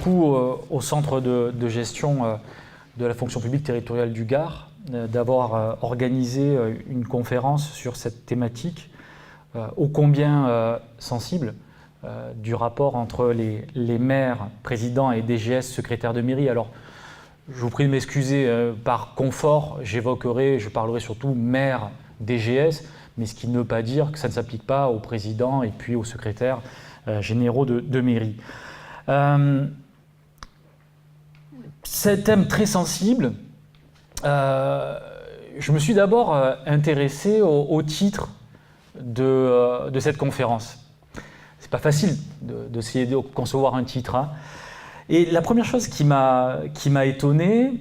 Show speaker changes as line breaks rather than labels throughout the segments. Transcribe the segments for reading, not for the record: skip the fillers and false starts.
coup au centre de gestion de la fonction publique territoriale du Gard d'avoir organisé une conférence sur cette thématique ô combien sensible du rapport entre les maires, présidents et DGS, secrétaires de mairie. Alors, je vous prie de m'excuser, par confort, je parlerai surtout maire, DGS, mais ce qui ne veut pas dire que ça ne s'applique pas aux présidents et puis aux secrétaires généraux de mairie. C'est un thème très sensible. Je me suis d'abord intéressé au titre de cette conférence. C'est pas facile d'essayer de concevoir un titre. Hein. Et la première chose qui m'a étonné,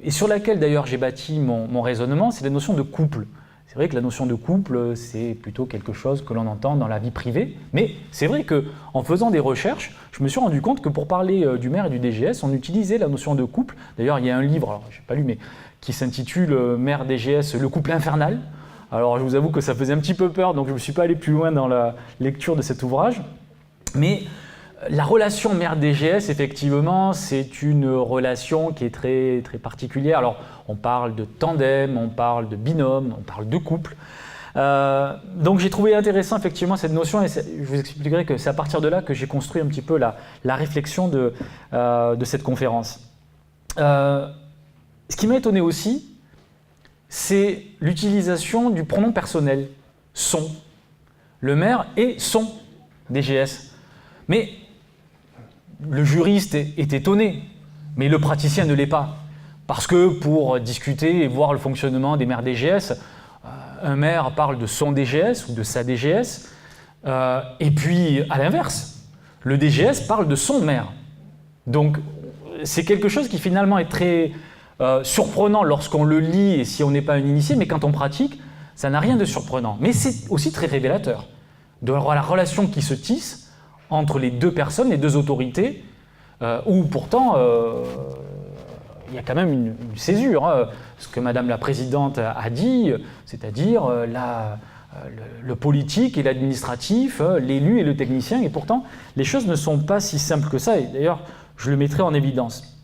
et sur laquelle d'ailleurs j'ai bâti mon raisonnement, c'est la notion de couple. C'est vrai que la notion de couple, c'est plutôt quelque chose que l'on entend dans la vie privée, mais c'est vrai qu'en faisant des recherches, je me suis rendu compte que pour parler du maire et du DGS, on utilisait la notion de couple. D'ailleurs, il y a un livre, alors je n'ai pas lu, mais qui s'intitule « Maire DGS, le couple infernal ». Alors je vous avoue que ça faisait un petit peu peur, donc je ne me suis pas allé plus loin dans la lecture de cet ouvrage. Mais la relation maire-DGS, effectivement, c'est une relation qui est très, très particulière. Alors, on parle de tandem, on parle de binôme, on parle de couple. Donc, j'ai trouvé intéressant, effectivement, cette notion, et je vous expliquerai que c'est à partir de là que j'ai construit un petit peu la réflexion de cette conférence. Ce qui m'a étonné aussi, c'est l'utilisation du pronom personnel, son. Le maire est son DGS. Mais le juriste est étonné, mais le praticien ne l'est pas. Parce que pour discuter et voir le fonctionnement des maires DGS, un maire parle de son DGS ou de sa DGS, et puis à l'inverse, le DGS parle de son maire. Donc c'est quelque chose qui finalement est très surprenant lorsqu'on le lit et si on n'est pas un initié, mais quand on pratique, ça n'a rien de surprenant. Mais c'est aussi très révélateur de la relation qui se tisse entre les deux personnes, les deux autorités, où pourtant il y a quand même une césure. Hein. Ce que Madame la Présidente a dit, c'est-à-dire le politique et l'administratif, l'élu et le technicien, et pourtant les choses ne sont pas si simples que ça, et d'ailleurs je le mettrai en évidence.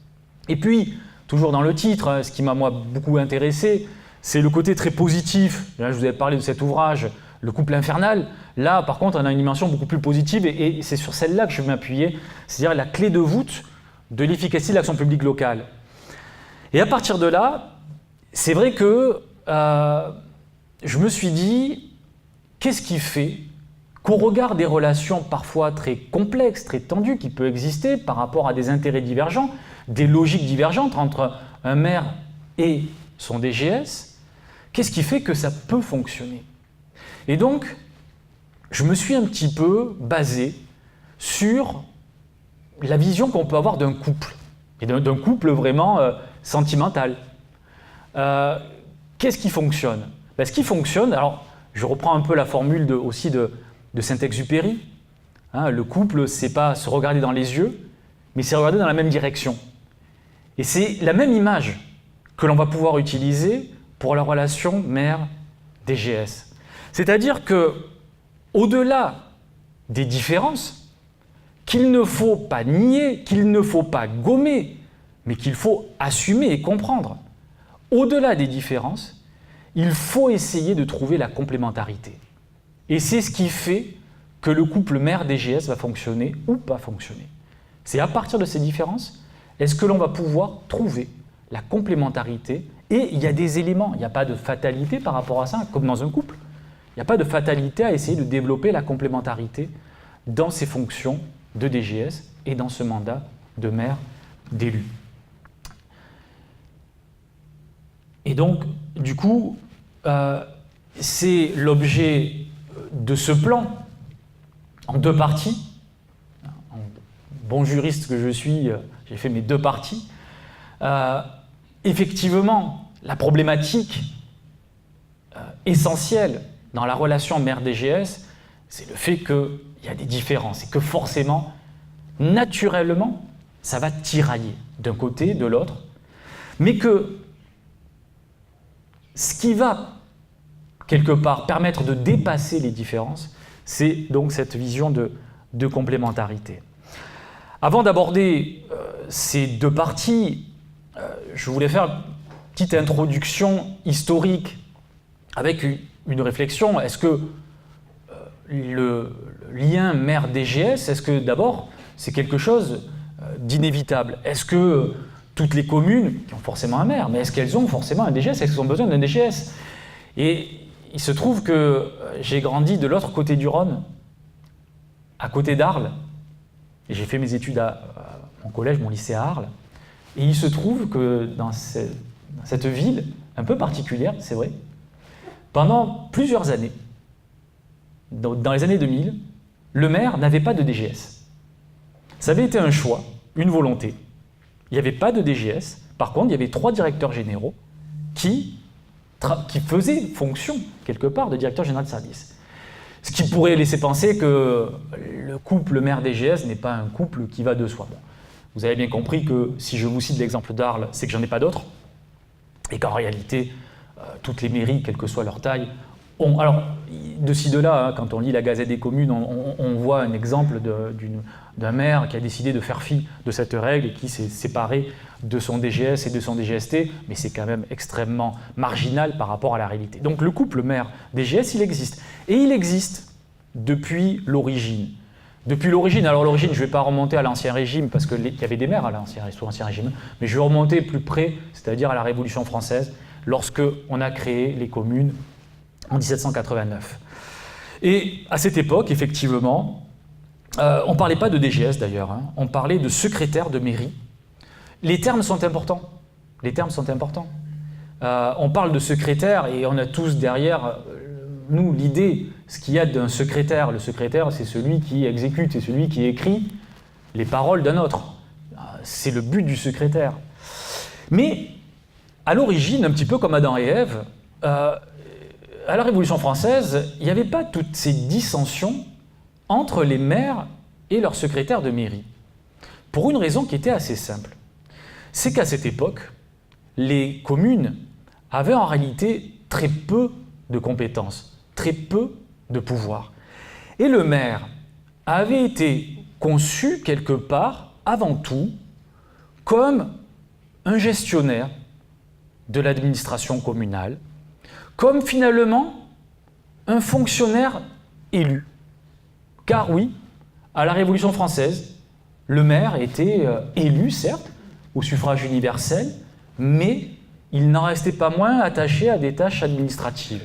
Et puis, toujours dans le titre, ce qui m'a moi beaucoup intéressé, c'est le côté très positif. Là, je vous avais parlé de cet ouvrage, Le couple infernal. Là, par contre, on a une dimension beaucoup plus positive et c'est sur celle-là que je vais m'appuyer, c'est-à-dire la clé de voûte de l'efficacité de l'action publique locale. Et à partir de là, c'est vrai que je me suis dit, qu'est-ce qui fait qu'au regard des relations parfois très complexes, très tendues qui peuvent exister par rapport à des intérêts divergents, des logiques divergentes entre un maire et son DGS, qu'est-ce qui fait que ça peut fonctionner? Et donc, je me suis un petit peu basé sur la vision qu'on peut avoir d'un couple, et d'un couple vraiment sentimental. Qu'est-ce qui fonctionne? Ce qui fonctionne, alors je reprends un peu la formule aussi de Saint-Exupéry, hein, le couple, c'est pas se regarder dans les yeux, mais c'est regarder dans la même direction. Et c'est la même image que l'on va pouvoir utiliser pour la relation maire-DGS. C'est-à-dire que, au-delà des différences, qu'il ne faut pas nier, qu'il ne faut pas gommer, mais qu'il faut assumer et comprendre. Au-delà des différences, il faut essayer de trouver la complémentarité. Et c'est ce qui fait que le couple maire-DGS va fonctionner ou pas fonctionner. C'est à partir de ces différences, est-ce que l'on va pouvoir trouver la complémentarité? Et il y a des éléments, il n'y a pas de fatalité par rapport à ça, comme dans un couple. Il n'y a pas de fatalité à essayer de développer la complémentarité dans ces fonctions de DGS et dans ce mandat de maire d'élu. Et donc, du coup, c'est l'objet de ce plan en deux parties. En bon juriste que je suis, j'ai fait mes deux parties. Effectivement, la problématique essentielle dans la relation maire-DGS, c'est le fait qu'il y a des différences et que forcément, naturellement, ça va tirailler d'un côté, de l'autre, mais que ce qui va, quelque part, permettre de dépasser les différences, c'est donc cette vision de complémentarité. Avant d'aborder ces deux parties, je voulais faire une petite introduction historique avec une réflexion. Est-ce que le lien maire-DGS, est-ce que d'abord c'est quelque chose d'inévitable? Est-ce que toutes les communes qui ont forcément un maire, mais est-ce qu'elles ont forcément un DGS? Est-ce qu'elles ont besoin d'un DGS? Et il se trouve que j'ai grandi de l'autre côté du Rhône, à côté d'Arles, et j'ai fait mes études à mon collège, mon lycée à Arles, et il se trouve que dans cette ville un peu particulière, c'est vrai, pendant plusieurs années, dans les années 2000, le maire n'avait pas de DGS. Ça avait été un choix, une volonté. Il n'y avait pas de DGS. Par contre, il y avait 3 directeurs généraux qui faisaient fonction, quelque part, de directeur général de service. Ce qui pourrait laisser penser que le couple maire-DGS n'est pas un couple qui va de soi. Bon, vous avez bien compris que si je vous cite l'exemple d'Arles, c'est que j'en ai pas d'autres, et qu'en réalité, toutes les mairies, quelle que soit leur taille, ont... Alors, de ci, de là, hein, quand on lit la Gazette des communes, on voit un exemple d'un maire qui a décidé de faire fi de cette règle et qui s'est séparé de son DGS et de son DGST, mais c'est quand même extrêmement marginal par rapport à la réalité. Donc le couple maire-DGS, il existe. Et il existe depuis l'origine. Depuis l'origine, alors l'origine, je ne vais pas remonter à l'Ancien Régime, parce qu'il y avait des maires sous l'Ancien Régime, mais je vais remonter plus près, c'est-à-dire à la Révolution française, lorsqu'on a créé les communes en 1789. Et à cette époque, effectivement, on ne parlait pas de DGS d'ailleurs, hein, on parlait de secrétaire de mairie. Les termes sont importants. Les termes sont importants. On parle de secrétaire et on a tous derrière nous l'idée, ce qu'il y a d'un secrétaire. Le secrétaire, c'est celui qui exécute, c'est celui qui écrit les paroles d'un autre. C'est le but du secrétaire. Mais à l'origine, un petit peu comme Adam et Ève, à la Révolution française, il n'y avait pas toutes ces dissensions entre les maires et leurs secrétaires de mairie. Pour une raison qui était assez simple. C'est qu'à cette époque, les communes avaient en réalité très peu de compétences, très peu de pouvoir. Et le maire avait été conçu quelque part, avant tout, comme un gestionnaire de l'administration communale, comme finalement un fonctionnaire élu. Car oui, à la Révolution française, le maire était élu, certes, au suffrage universel, mais il n'en restait pas moins attaché à des tâches administratives.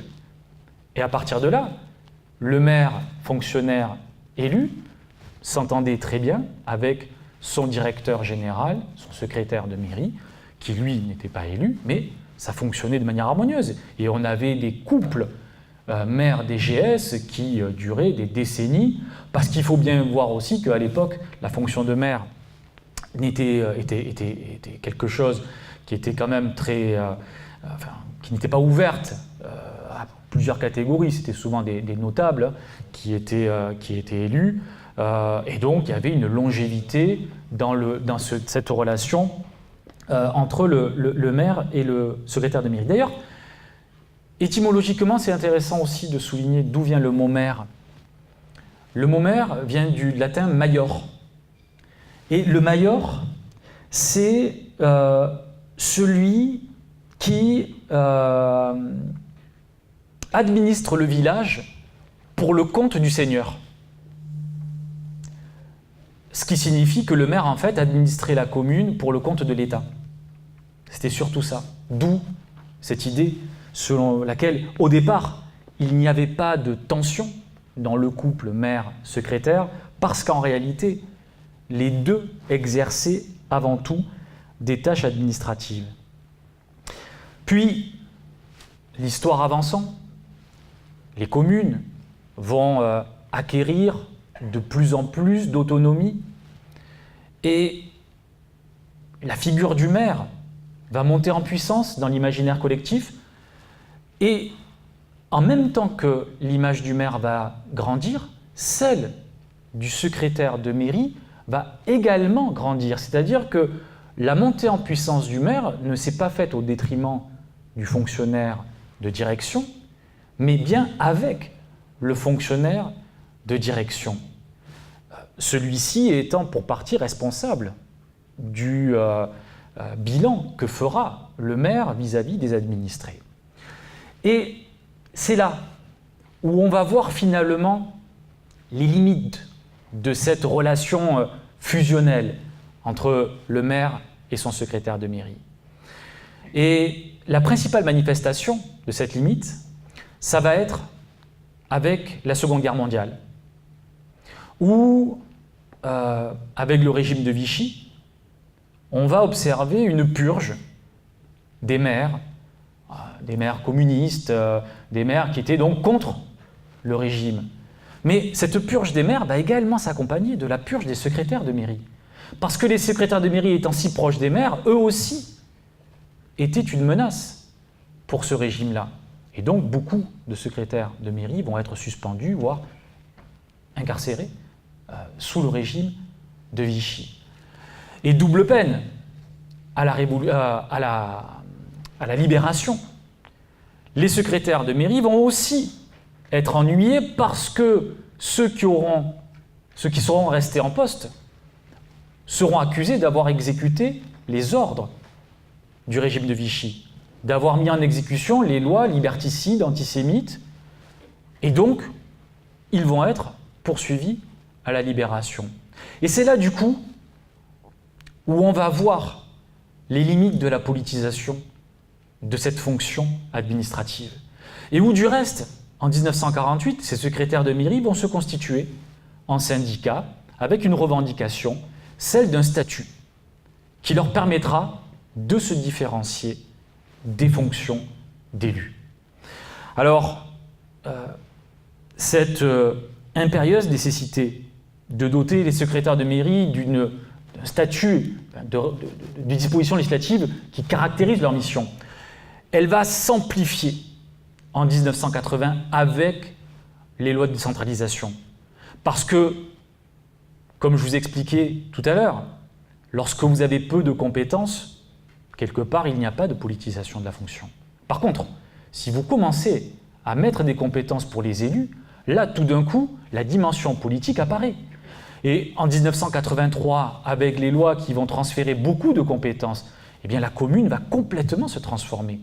Et à partir de là, le maire, fonctionnaire élu, s'entendait très bien avec son directeur général, son secrétaire de mairie, qui lui n'était pas élu, mais ça fonctionnait de manière harmonieuse. Et on avait des couples maire-DGS qui duraient des décennies, parce qu'il faut bien voir aussi qu'à l'époque, la fonction de maire était quelque chose qui était quand même qui n'était pas ouverte à plusieurs catégories. C'était souvent des notables qui étaient élus, et donc il y avait une longévité dans cette relation entre le maire et le secrétaire de mairie. D'ailleurs, étymologiquement, c'est intéressant aussi de souligner d'où vient le mot maire. Le mot maire vient du latin maior. Et le maior, c'est celui qui administre le village pour le compte du seigneur. Ce qui signifie que le maire, en fait, administrait la commune pour le compte de l'État. C'était surtout ça. D'où cette idée selon laquelle, au départ, il n'y avait pas de tension dans le couple maire-secrétaire, parce qu'en réalité, les deux exerçaient avant tout des tâches administratives. Puis, l'histoire avançant, les communes vont acquérir de plus en plus d'autonomie et la figure du maire va monter en puissance dans l'imaginaire collectif et en même temps que l'image du maire va grandir, celle du secrétaire de mairie va également grandir. C'est-à-dire que la montée en puissance du maire ne s'est pas faite au détriment du fonctionnaire de direction, mais bien avec le fonctionnaire de direction. celui-ci étant pour partie responsable du bilan que fera le maire vis-à-vis des administrés. Et c'est là où on va voir finalement les limites de cette relation fusionnelle entre le maire et son secrétaire de mairie. Et la principale manifestation de cette limite, ça va être avec la Seconde Guerre mondiale, où, avec le régime de Vichy, on va observer une purge des maires communistes, des maires qui étaient donc contre le régime. Mais cette purge des maires va également s'accompagner de la purge des secrétaires de mairie. Parce que les secrétaires de mairie étant si proches des maires, eux aussi étaient une menace pour ce régime-là. Et donc beaucoup de secrétaires de mairie vont être suspendus, voire incarcérés sous le régime de Vichy. Et double peine à la libération. Les secrétaires de mairie vont aussi être ennuyés parce que ceux qui seront restés en poste seront accusés d'avoir exécuté les ordres du régime de Vichy, d'avoir mis en exécution les lois liberticides, antisémites, et donc ils vont être poursuivis à la libération. Et c'est là du coup où on va voir les limites de la politisation de cette fonction administrative. Et où du reste, en 1948, ces secrétaires de mairie vont se constituer en syndicats avec une revendication, celle d'un statut qui leur permettra de se différencier des fonctions d'élus. Alors, cette impérieuse nécessité de doter les secrétaires de mairie d'un statut, de dispositions législatives qui caractérisent leur mission, elle va s'amplifier en 1980 avec les lois de décentralisation. Parce que, comme je vous expliquais tout à l'heure, lorsque vous avez peu de compétences, quelque part, il n'y a pas de politisation de la fonction. Par contre, si vous commencez à mettre des compétences pour les élus, là, tout d'un coup, la dimension politique apparaît. Et en 1983, avec les lois qui vont transférer beaucoup de compétences, eh bien, la commune va complètement se transformer.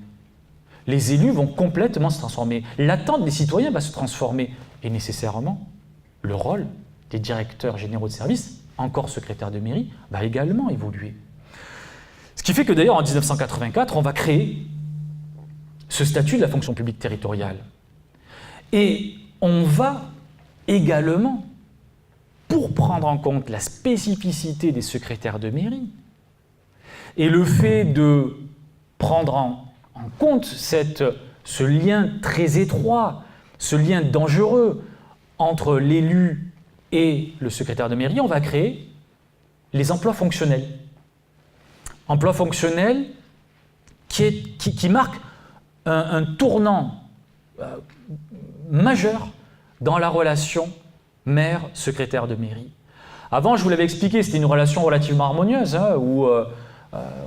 Les élus vont complètement se transformer. L'attente des citoyens va se transformer. Et nécessairement, le rôle des directeurs généraux de service, encore secrétaires de mairie, va également évoluer. Ce qui fait que d'ailleurs, en 1984, on va créer ce statut de la fonction publique territoriale. Et on va également, pour prendre en compte la spécificité des secrétaires de mairie et le fait de prendre en compte ce lien très étroit, ce lien dangereux entre l'élu et le secrétaire de mairie, on va créer les emplois fonctionnels. Emplois fonctionnels qui marquent un tournant majeur dans la relation maire-secrétaire de mairie. Avant, je vous l'avais expliqué, c'était une relation relativement harmonieuse, où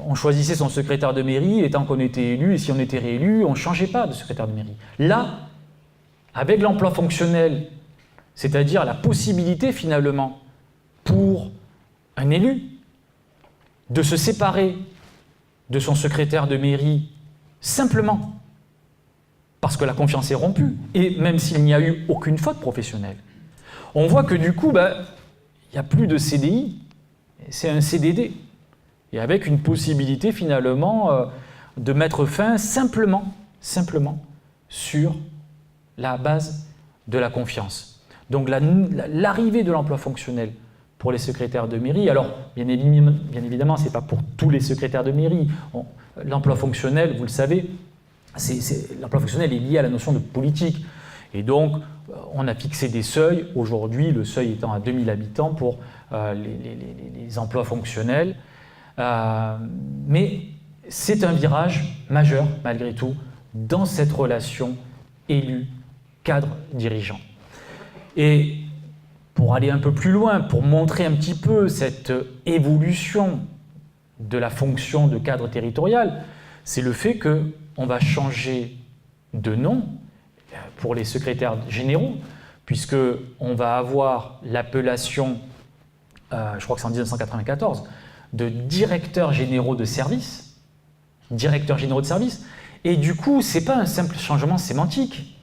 on choisissait son secrétaire de mairie, et tant qu'on était élu, et si on était réélu, on ne changeait pas de secrétaire de mairie. Là, avec l'emploi fonctionnel, c'est-à-dire la possibilité finalement pour un élu de se séparer de son secrétaire de mairie simplement parce que la confiance est rompue, et même s'il n'y a eu aucune faute professionnelle, on voit que du coup, il n'y a plus de CDI, c'est un CDD. Et avec une possibilité finalement de mettre fin simplement sur la base de la confiance. Donc l'arrivée de l'emploi fonctionnel pour les secrétaires de mairie, alors bien évidemment, ce n'est pas pour tous les secrétaires de mairie. L'emploi fonctionnel, vous le savez, l'emploi fonctionnel est lié à la notion de politique. Et donc, on a fixé des seuils, aujourd'hui, le seuil étant à 2000 habitants pour les emplois fonctionnels. Mais c'est un virage majeur, malgré tout, dans cette relation élu-cadre-dirigeant. Et pour aller un peu plus loin, pour montrer un petit peu cette évolution de la fonction de cadre territorial, c'est le fait qu'on va changer de nom pour les secrétaires généraux, puisqu'on va avoir l'appellation je crois que c'est en 1994, de directeurs généraux de service. Directeurs généraux de service. Et du coup, ce n'est pas un simple changement sémantique.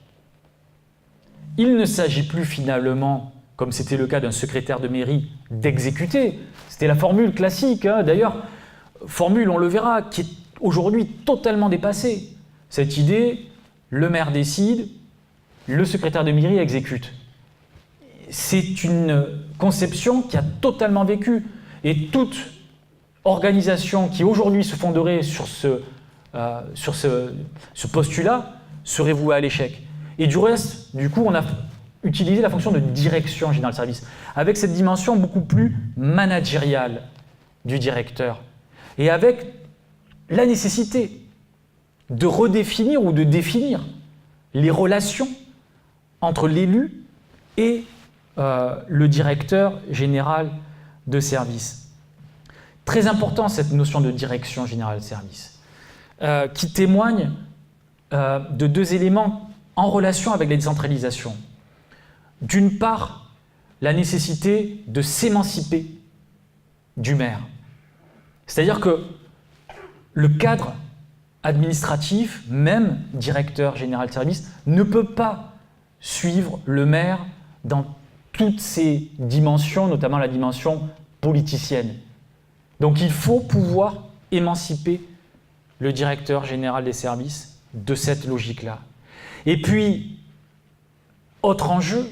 Il ne s'agit plus finalement, comme c'était le cas d'un secrétaire de mairie, d'exécuter. C'était la formule classique, hein. D'ailleurs, formule, on le verra, qui est aujourd'hui totalement dépassée. Cette idée, le maire décide, le secrétaire de mairie exécute. C'est une conception qui a totalement vécu. Et toute organisation qui aujourd'hui se fonderait sur ce postulat serait vouée à l'échec. Et du reste, du coup, on a utilisé la fonction de direction générale de service, avec cette dimension beaucoup plus managériale du directeur, et avec la nécessité de redéfinir ou de définir les relations entre l'élu et le directeur général de service. Très important cette notion de direction générale de service, qui témoigne de deux éléments en relation avec la décentralisation. D'une part, la nécessité de s'émanciper du maire. C'est-à-dire que le cadre administratif, même directeur général de service, ne peut pas suivre le maire dans toutes ses dimensions, notamment la dimension politicienne. Donc il faut pouvoir émanciper le directeur général des services de cette logique-là. Et puis, autre enjeu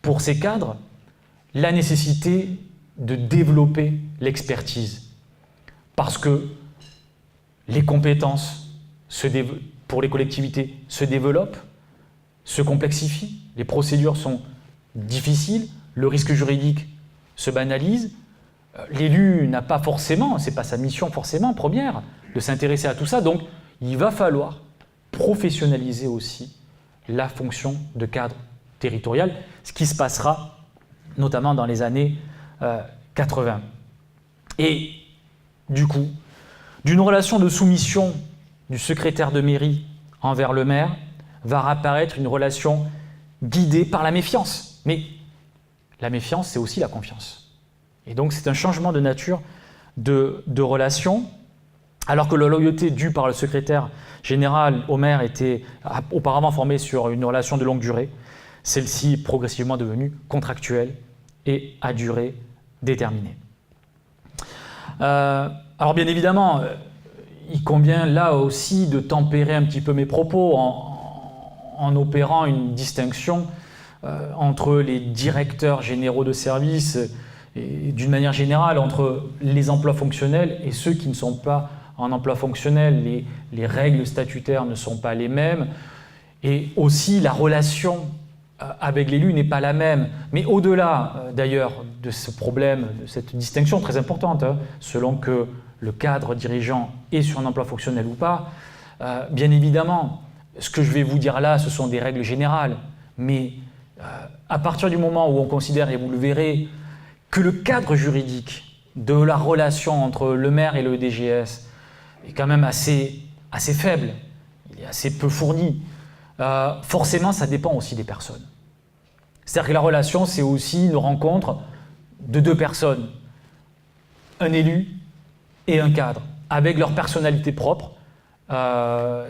pour ces cadres, la nécessité de développer l'expertise. Parce que les compétences pour les collectivités se développent, se complexifient, les procédures sont difficiles, le risque juridique se banalise. L'élu n'a pas forcément, ce n'est pas sa mission forcément première, de s'intéresser à tout ça, donc il va falloir professionnaliser aussi la fonction de cadre territorial, ce qui se passera notamment dans les années 80. Et du coup, d'une relation de soumission du secrétaire de mairie envers le maire va apparaître une relation guidée par la méfiance. Mais la méfiance, c'est aussi la confiance. Et donc c'est un changement de nature de relation. Alors que la loyauté due par le secrétaire général au maire était auparavant formée sur une relation de longue durée, celle-ci est progressivement devenue contractuelle et à durée déterminée. Alors bien évidemment, il convient là aussi de tempérer un petit peu mes propos en opérant une distinction entre les directeurs généraux de service et d'une manière générale entre les emplois fonctionnels et ceux qui ne sont pas en emploi fonctionnel. Les règles statutaires ne sont pas les mêmes et aussi la relation avec l'élu n'est pas la même. Mais au-delà d'ailleurs de ce problème, de cette distinction très importante, selon que le cadre dirigeant est sur un emploi fonctionnel ou pas, bien évidemment, ce que je vais vous dire là, ce sont des règles générales. Mais à partir du moment où on considère, et vous le verrez, que le cadre juridique de la relation entre le maire et le DGS est quand même assez faible, il est assez peu fourni, forcément ça dépend aussi des personnes. C'est-à-dire que la relation, c'est aussi une rencontre de deux personnes, un élu et un cadre, avec leur personnalité propre.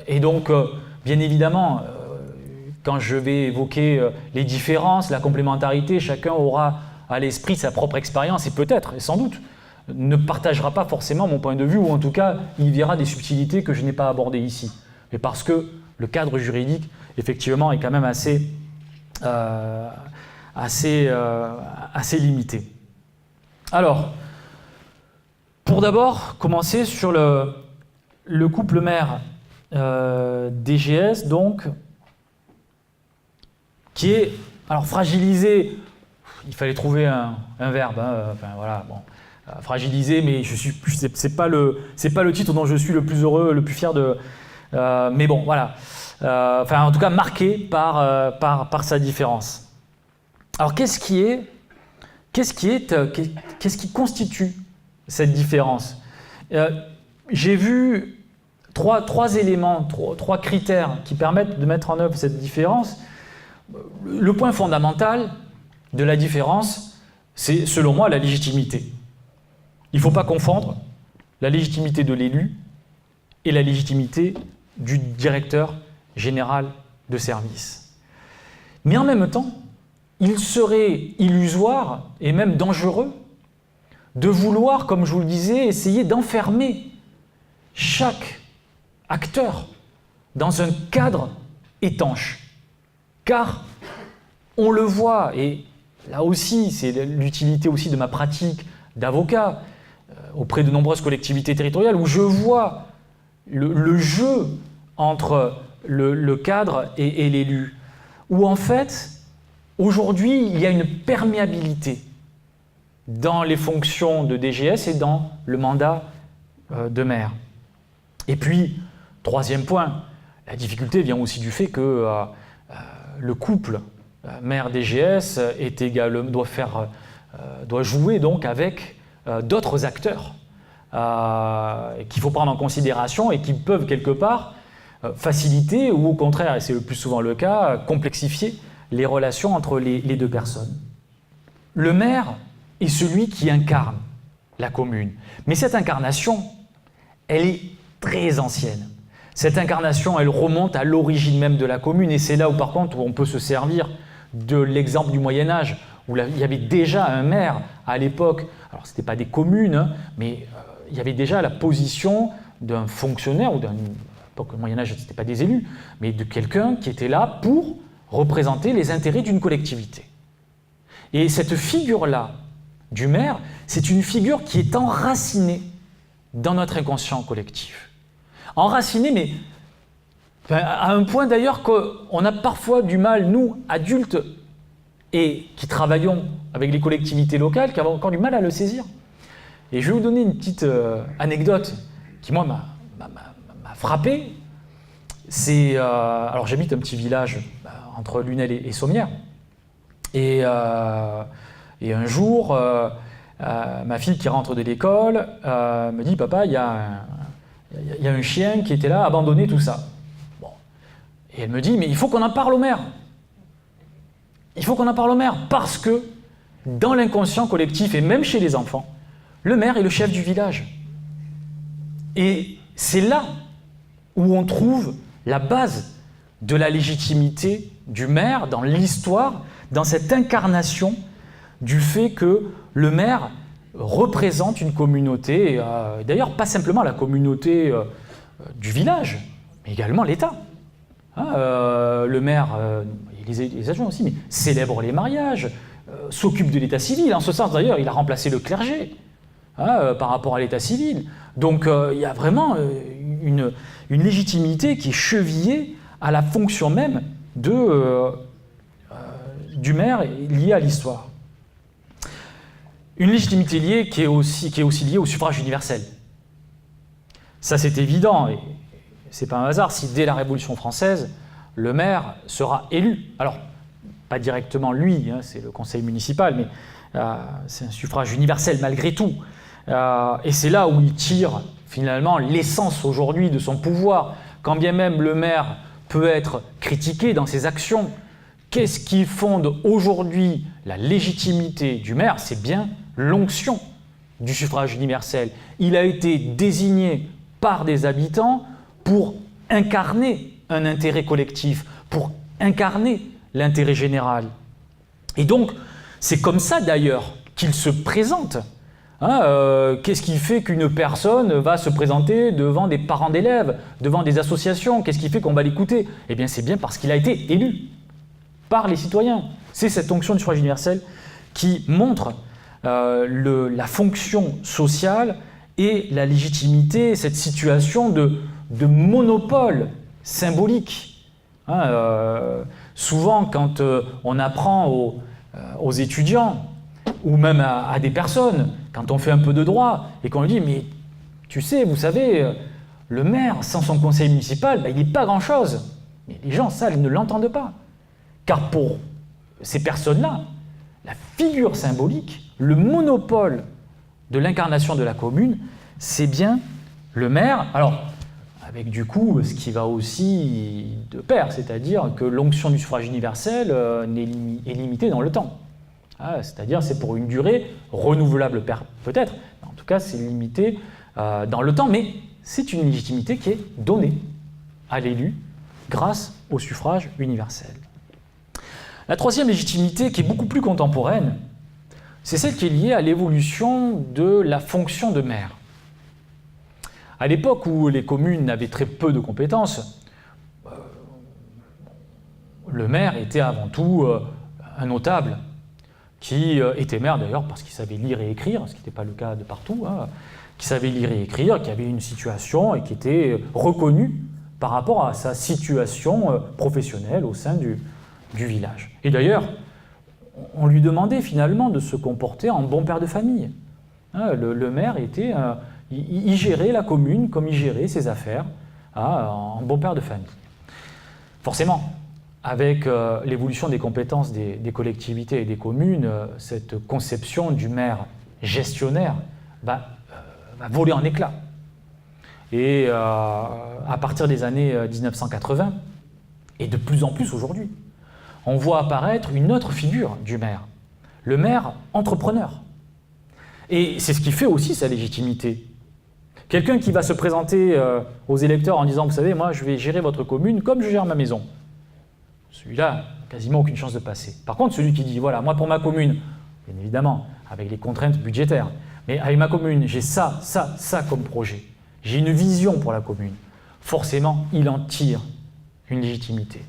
Et donc, bien évidemment, quand je vais évoquer les différences, la complémentarité, chacun aura à l'esprit sa propre expérience et peut-être, et sans doute, ne partagera pas forcément mon point de vue, ou en tout cas, il verra des subtilités que je n'ai pas abordées ici. Mais parce que le cadre juridique, effectivement, est quand même assez limité. Alors, pour d'abord commencer sur le couple maire DGS, donc, qui est alors fragilisé. Il fallait trouver un verbe, enfin voilà, bon, fragilisé, mais c'est pas le titre dont je suis le plus heureux, le plus fier de. Mais bon, voilà. Enfin, en tout cas, marqué par sa différence. Alors, qu'est-ce qui constitue cette différence? J'ai vu trois éléments, trois critères qui permettent de mettre en œuvre cette différence. Le point fondamental de la différence, c'est selon moi la légitimité. Il ne faut pas confondre la légitimité de l'élu et la légitimité du directeur général de service. Mais en même temps, il serait illusoire et même dangereux de vouloir, comme je vous le disais, essayer d'enfermer chaque acteur dans un cadre étanche. Car on le voit, et là aussi, c'est l'utilité aussi de ma pratique d'avocat auprès de nombreuses collectivités territoriales, où je vois le jeu entre le cadre et l'élu, où en fait, aujourd'hui, il y a une perméabilité dans les fonctions de DGS et dans le mandat de maire. Et puis, troisième point, la difficulté vient aussi du fait que le couple maire-DGS doit jouer donc avec d'autres acteurs qu'il faut prendre en considération et qui peuvent quelque part faciliter ou au contraire, et c'est le plus souvent le cas, complexifier les relations entre les deux personnes. Le maire est celui qui incarne la commune. Mais cette incarnation, elle est très ancienne. Cette incarnation, elle remonte à l'origine même de la commune, et c'est là où par contre où on peut se servir de l'exemple du Moyen-Âge, où il y avait déjà un maire à l'époque. Alors ce n'était pas des communes, mais il y avait déjà la position d'un fonctionnaire, ou au Moyen-Âge, ce n'était pas des élus, mais de quelqu'un qui était là pour représenter les intérêts d'une collectivité. Et cette figure-là du maire, c'est une figure qui est enracinée dans notre inconscient collectif. Enracinée, mais à un point d'ailleurs qu'on a parfois du mal, nous, adultes, et qui travaillons avec les collectivités locales, qui avons encore du mal à le saisir. Et je vais vous donner une petite anecdote qui, moi, m'a frappé. Alors j'habite un petit village entre Lunel et Sommières, et un jour, ma fille qui rentre de l'école me dit « Papa, il y a un chien qui était là, abandonné, tout ça. » Bon. Et elle me dit « Mais il faut qu'on en parle au maire. Il faut qu'on en parle au maire, parce que dans l'inconscient collectif, et même chez les enfants, le maire est le chef du village. Et c'est là où on trouve la base de la légitimité du maire dans l'histoire, dans cette incarnation du fait que le maire représente une communauté, d'ailleurs pas simplement la communauté du village, mais également l'État. Le maire, les adjoints aussi, mais célèbre les mariages, s'occupe de l'état civil. En ce sens d'ailleurs, il a remplacé le clergé par rapport à l'état civil. Donc il y a vraiment une légitimité qui est chevillée à la fonction même du maire liée à l'histoire. Une légitimité liée qui est aussi liée au suffrage universel. Ça c'est évident, et c'est pas un hasard si dès la Révolution française, le maire sera élu. Alors, pas directement lui, c'est le conseil municipal, mais c'est un suffrage universel malgré tout. Et c'est là où il tire finalement l'essence aujourd'hui de son pouvoir. Quand bien même le maire peut être critiqué dans ses actions, qu'est-ce qui fonde aujourd'hui la légitimité du maire? C'est bien l'onction du suffrage universel. Il a été désigné par des habitants pour incarner un intérêt collectif, pour incarner l'intérêt général. Et donc, c'est comme ça d'ailleurs qu'il se présente. Qu'est-ce qui fait qu'une personne va se présenter devant des parents d'élèves, devant des associations? Qu'est-ce qui fait qu'on va l'écouter? Eh bien, c'est bien parce qu'il a été élu par les citoyens. C'est cette onction du suffrage universel qui montre la fonction sociale et la légitimité, cette situation de monopole symbolique. Souvent, quand on apprend aux étudiants, ou même à des personnes, quand on fait un peu de droit, et qu'on lui dit « mais tu sais, vous savez, le maire, sans son conseil municipal, il n'est pas grand-chose ». Mais les gens, ça, ils ne l'entendent pas. Car pour ces personnes-là, la figure symbolique, le monopole de l'incarnation de la commune, c'est bien le maire. Alors, avec du coup, ce qui va aussi de pair, c'est-à-dire que l'onction du suffrage universel est limitée dans le temps. C'est-à-dire c'est pour une durée renouvelable peut-être, en tout cas c'est limité dans le temps, mais c'est une légitimité qui est donnée à l'élu grâce au suffrage universel. La troisième légitimité, qui est beaucoup plus contemporaine, c'est celle qui est liée à l'évolution de la fonction de maire. À l'époque où les communes n'avaient très peu de compétences, le maire était avant tout un notable, qui était maire d'ailleurs parce qu'il savait lire et écrire, ce qui n'était pas le cas de partout, qui savait lire et écrire, qui avait une situation et qui était reconnu par rapport à sa situation professionnelle au sein du village. Et d'ailleurs, on lui demandait finalement de se comporter en bon père de famille. Le maire il gérait la commune comme il gérait ses affaires, en bon père de famille. Forcément, avec l'évolution des compétences des collectivités et des communes, cette conception du maire gestionnaire va voler en éclats. Et à partir des années 1980, et de plus en plus aujourd'hui, on voit apparaître une autre figure du maire, le maire entrepreneur. Et c'est ce qui fait aussi sa légitimité. Quelqu'un qui va se présenter aux électeurs en disant « Vous savez, moi je vais gérer votre commune comme je gère ma maison ». Celui-là n'a quasiment aucune chance de passer. Par contre, celui qui dit « Voilà, moi pour ma commune, bien évidemment, avec les contraintes budgétaires, mais avec ma commune, j'ai ça comme projet. J'ai une vision pour la commune. » Forcément, il en tire une légitimité.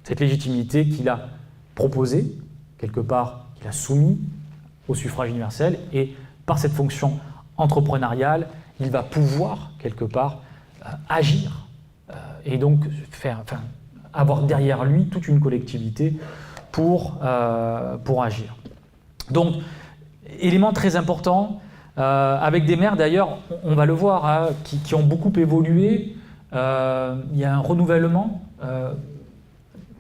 Cette légitimité qu'il a proposée, quelque part, qu'il a soumise au suffrage universel, et par cette fonction entrepreneuriale, il va pouvoir, quelque part, agir, et donc avoir derrière lui toute une collectivité pour agir. Donc, élément très important, avec des maires d'ailleurs, on va le voir, qui ont beaucoup évolué. Il y a un renouvellement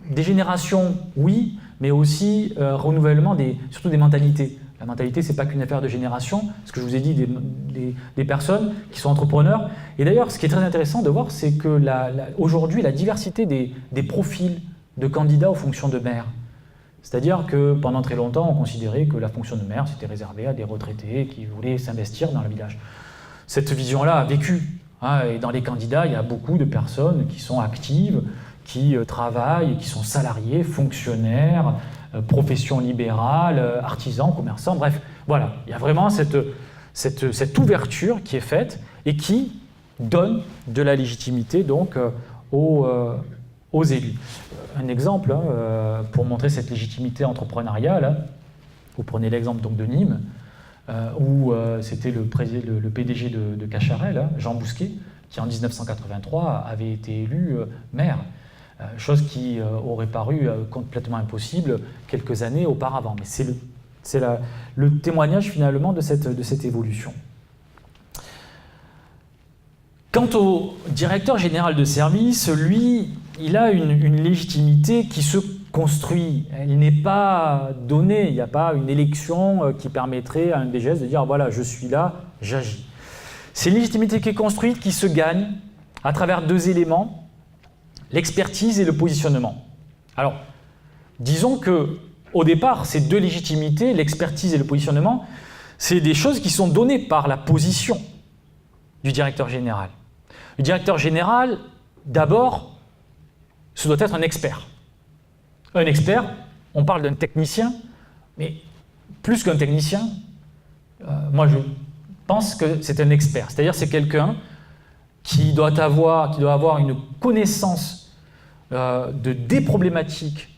des générations, oui, mais aussi renouvellement surtout des mentalités. La mentalité, ce n'est pas qu'une affaire de génération, ce que je vous ai dit, des personnes qui sont entrepreneurs. Et d'ailleurs, ce qui est très intéressant de voir, c'est que aujourd'hui, la diversité des profils de candidats aux fonctions de maire. C'est-à-dire que pendant très longtemps, on considérait que la fonction de maire, c'était réservé à des retraités qui voulaient s'investir dans le village. Cette vision-là a vécu. Et dans les candidats, il y a beaucoup de personnes qui sont actives, qui travaillent, qui sont salariés, fonctionnaires, professions libérales, artisans, commerçants, bref. Voilà, il y a vraiment cette ouverture qui est faite et qui donne de la légitimité donc aux élus. Un exemple pour montrer cette légitimité entrepreneuriale, vous prenez l'exemple donc de Nîmes, où c'était le PDG de Cacharel, Jean Bousquet, qui en 1983 avait été élu maire, chose qui aurait paru complètement impossible quelques années auparavant. Mais c'est le témoignage finalement de cette évolution. Quant au directeur général de service, lui, il a une légitimité qui se construit. Il n'est pas donné, il n'y a pas une élection qui permettrait à un DGS de dire « voilà, je suis là, j'agis ». C'est une légitimité qui est construite, qui se gagne à travers deux éléments, l'expertise et le positionnement. Alors, disons qu'au départ, ces deux légitimités, l'expertise et le positionnement, c'est des choses qui sont données par la position du directeur général. Le directeur général, d'abord, ce doit être un expert. Un expert, on parle d'un technicien, mais plus qu'un technicien, moi je pense que c'est un expert. C'est-à-dire c'est quelqu'un qui doit avoir une connaissance des problématiques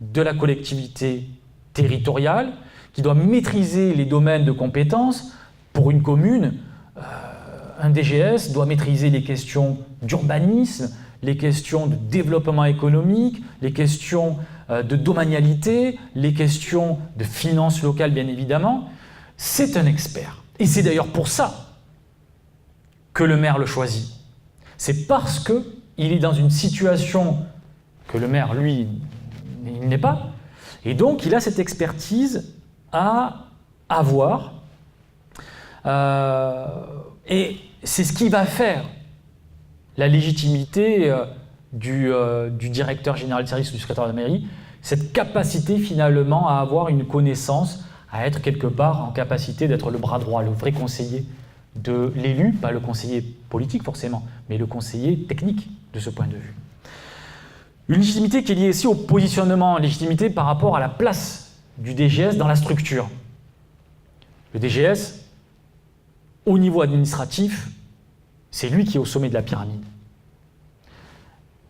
de la collectivité territoriale, qui doit maîtriser les domaines de compétences. Pour une commune, un DGS doit maîtriser les questions d'urbanisme, les questions de développement économique, les questions de domanialité, les questions de finances locales, bien évidemment. C'est un expert. Et c'est d'ailleurs pour ça que le maire le choisit. C'est parce qu'il est dans une situation que le maire, lui, il n'est pas. Et donc, il a cette expertise à avoir. Et c'est ce qui va faire la légitimité du directeur général de service ou du secrétaire de mairie, cette capacité finalement à avoir une connaissance, à être quelque part en capacité d'être le bras droit, le vrai conseiller de l'élu, pas le conseiller politique forcément, mais le conseiller technique de ce point de vue. Une légitimité qui est liée aussi au positionnement, légitimité par rapport à la place du DGS dans la structure. Le DGS, au niveau administratif, c'est lui qui est au sommet de la pyramide.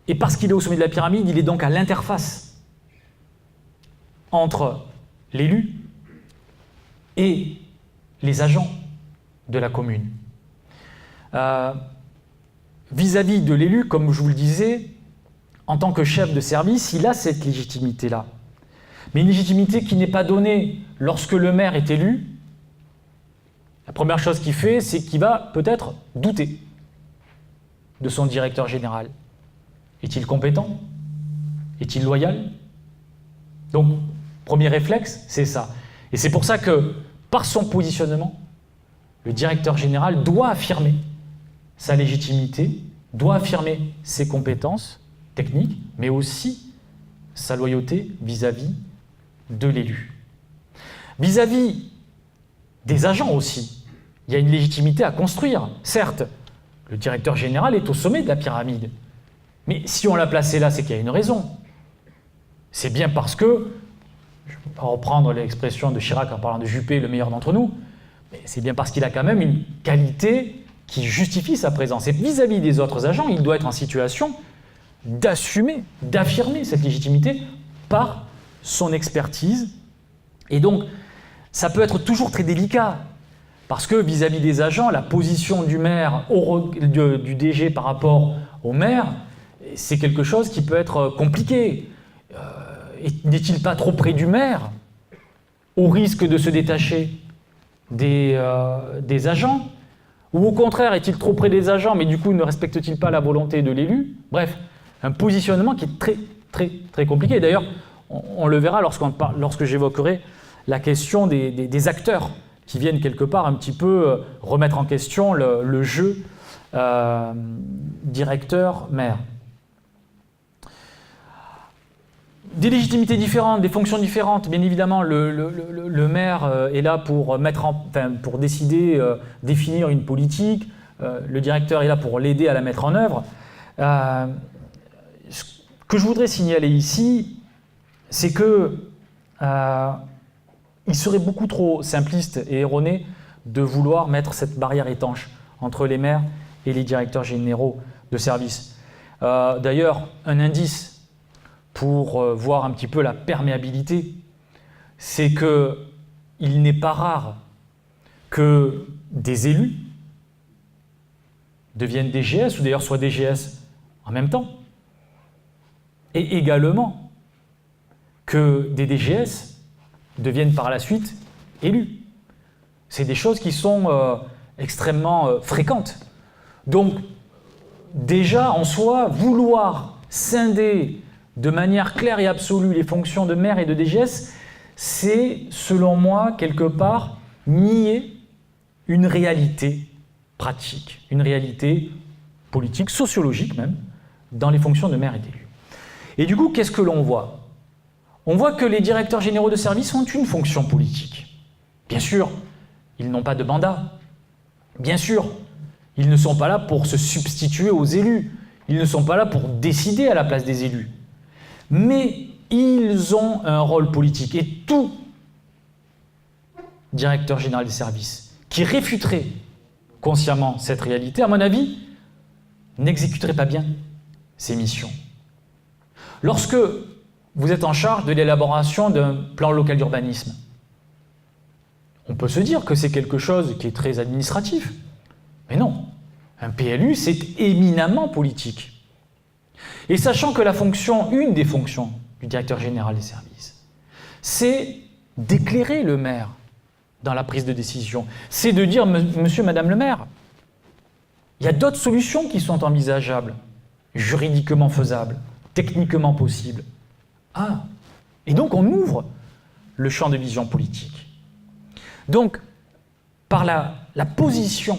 Et parce qu'il est au sommet de la pyramide, il est donc à l'interface entre l'élu et les agents de la commune. Vis-à-vis de l'élu, comme je vous le disais, en tant que chef de service, il a cette légitimité-là. Mais une légitimité qui n'est pas donnée lorsque le maire est élu. La première chose qu'il fait, c'est qu'il va peut-être douter de son directeur général. Est-il compétent? Est-il loyal? Donc, premier réflexe, c'est ça. Et c'est pour ça que, par son positionnement, le directeur général doit affirmer sa légitimité, doit affirmer ses compétences techniques, mais aussi sa loyauté vis-à-vis de l'élu. Vis-à-vis des agents aussi, il y a une légitimité à construire. Certes, le directeur général est au sommet de la pyramide, mais si on l'a placé là, c'est qu'il y a une raison. C'est bien parce que, je ne vais pas reprendre l'expression de Chirac en parlant de Juppé, le meilleur d'entre nous, mais c'est bien parce qu'il a quand même une qualité qui justifie sa présence. Et vis-à-vis des autres agents, il doit être en situation d'assumer, d'affirmer cette légitimité par son expertise. Et donc, ça peut être toujours très délicat, parce que vis-à-vis des agents, la position du maire, du DG par rapport au maire, c'est quelque chose qui peut être compliqué. N'est-il pas trop près du maire, au risque de se détacher des agents? Ou au contraire, est-il trop près des agents, mais du coup ne respecte-t-il pas la volonté de l'élu? Bref, un positionnement qui est très, très, très compliqué. D'ailleurs, on le verra lorsque j'évoquerai la question des acteurs qui viennent quelque part un petit peu remettre en question le jeu directeur-maire. Des légitimités différentes, des fonctions différentes. Bien évidemment, le maire est là pour pour décider, définir une politique. Le directeur est là pour l'aider à la mettre en œuvre. Ce que je voudrais signaler ici, c'est que il serait beaucoup trop simpliste et erroné de vouloir mettre cette barrière étanche entre les maires et les directeurs généraux de service. D'ailleurs, un indice pour voir un petit peu la perméabilité, c'est qu'il n'est pas rare que des élus deviennent DGS, ou d'ailleurs soient DGS en même temps, et également que des DGS deviennent par la suite élus. C'est des choses qui sont extrêmement fréquentes. Donc, déjà en soi, vouloir scinder de manière claire et absolue les fonctions de maire et de DGS, c'est, selon moi, quelque part, nier une réalité pratique, une réalité politique, sociologique même, dans les fonctions de maire et d'élu. Et du coup, qu'est-ce que l'on voit? On voit que les directeurs généraux de service ont une fonction politique. Bien sûr, ils n'ont pas de mandat. Bien sûr, ils ne sont pas là pour se substituer aux élus. Ils ne sont pas là pour décider à la place des élus. Mais ils ont un rôle politique. Et tout directeur général des services qui réfuterait consciemment cette réalité, à mon avis, n'exécuterait pas bien ses missions. Lorsque vous êtes en charge de l'élaboration d'un plan local d'urbanisme, on peut se dire que c'est quelque chose qui est très administratif. Mais non, un PLU, c'est éminemment politique. Et sachant que une des fonctions du directeur général des services, c'est d'éclairer le maire dans la prise de décision. C'est de dire, monsieur, madame le maire, il y a d'autres solutions qui sont envisageables, juridiquement faisables, techniquement possibles. Ah, et donc on ouvre le champ de vision politique. Donc, par la position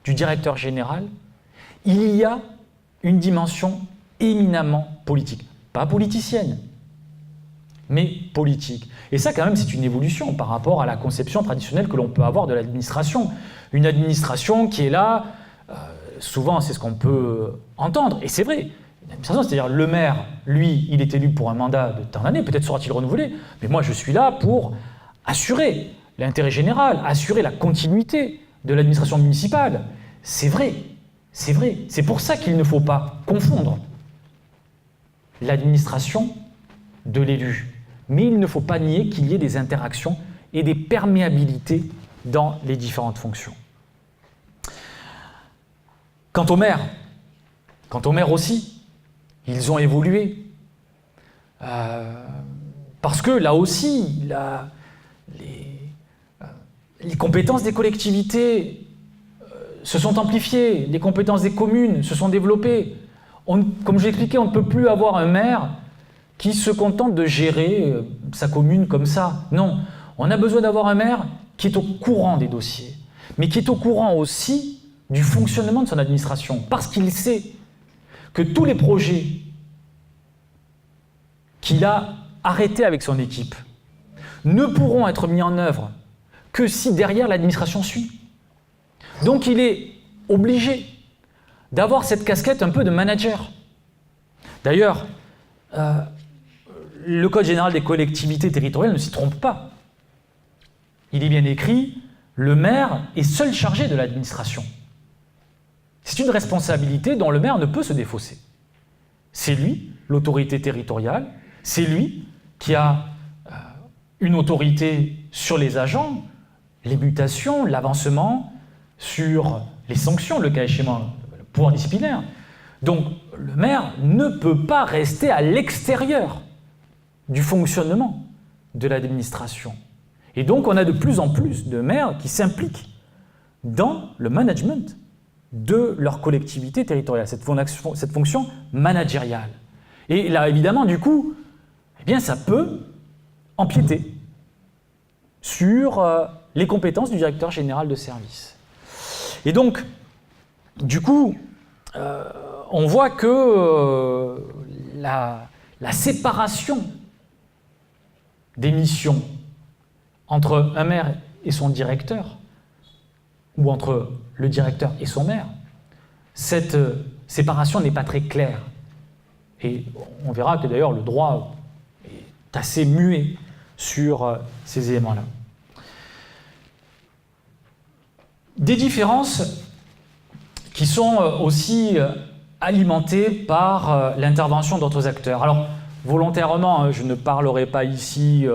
du directeur général, il y a une dimension éminemment politique. Pas politicienne, mais politique. Et ça, quand même, c'est une évolution par rapport à la conception traditionnelle que l'on peut avoir de l'administration. Une administration qui est là, souvent, c'est ce qu'on peut entendre, et c'est vrai. Une administration, c'est-à-dire le maire, lui, il est élu pour un mandat de tant d'années, peut-être sera-t-il renouvelé, mais moi, je suis là pour assurer l'intérêt général, assurer la continuité de l'administration municipale. C'est vrai, c'est vrai. C'est pour ça qu'il ne faut pas confondre l'administration de l'élu. Mais il ne faut pas nier qu'il y ait des interactions et des perméabilités dans les différentes fonctions. Quant aux maires aussi, ils ont évolué. Parce que là aussi, les compétences des collectivités se sont amplifiées, les compétences des communes se sont développées. Comme je l'ai expliqué, on ne peut plus avoir un maire qui se contente de gérer sa commune comme ça. Non, on a besoin d'avoir un maire qui est au courant des dossiers, mais qui est au courant aussi du fonctionnement de son administration, parce qu'il sait que tous les projets qu'il a arrêtés avec son équipe ne pourront être mis en œuvre que si derrière l'administration suit. Donc il est obligé d'avoir cette casquette un peu de manager. D'ailleurs, le Code général des collectivités territoriales ne s'y trompe pas. Il est bien écrit, le maire est seul chargé de l'administration. C'est une responsabilité dont le maire ne peut se défausser. C'est lui, l'autorité territoriale, c'est lui qui a une autorité sur les agents, les mutations, l'avancement, sur les sanctions, le cas échéant, le pouvoir disciplinaire. Donc le maire ne peut pas rester à l'extérieur du fonctionnement de l'administration. Et donc on a de plus en plus de maires qui s'impliquent dans le management de leur collectivité territoriale, cette fonction managériale. Et là, évidemment, du coup, eh bien, ça peut empiéter sur les compétences du directeur général de service. Et donc, du coup, on voit que la séparation des missions entre un maire et son directeur, ou entre le directeur et son maire, cette séparation n'est pas très claire. Et on verra que d'ailleurs le droit est assez muet sur ces éléments-là. Des différences qui sont aussi alimentées par l'intervention d'autres acteurs. Alors, volontairement, je ne parlerai pas ici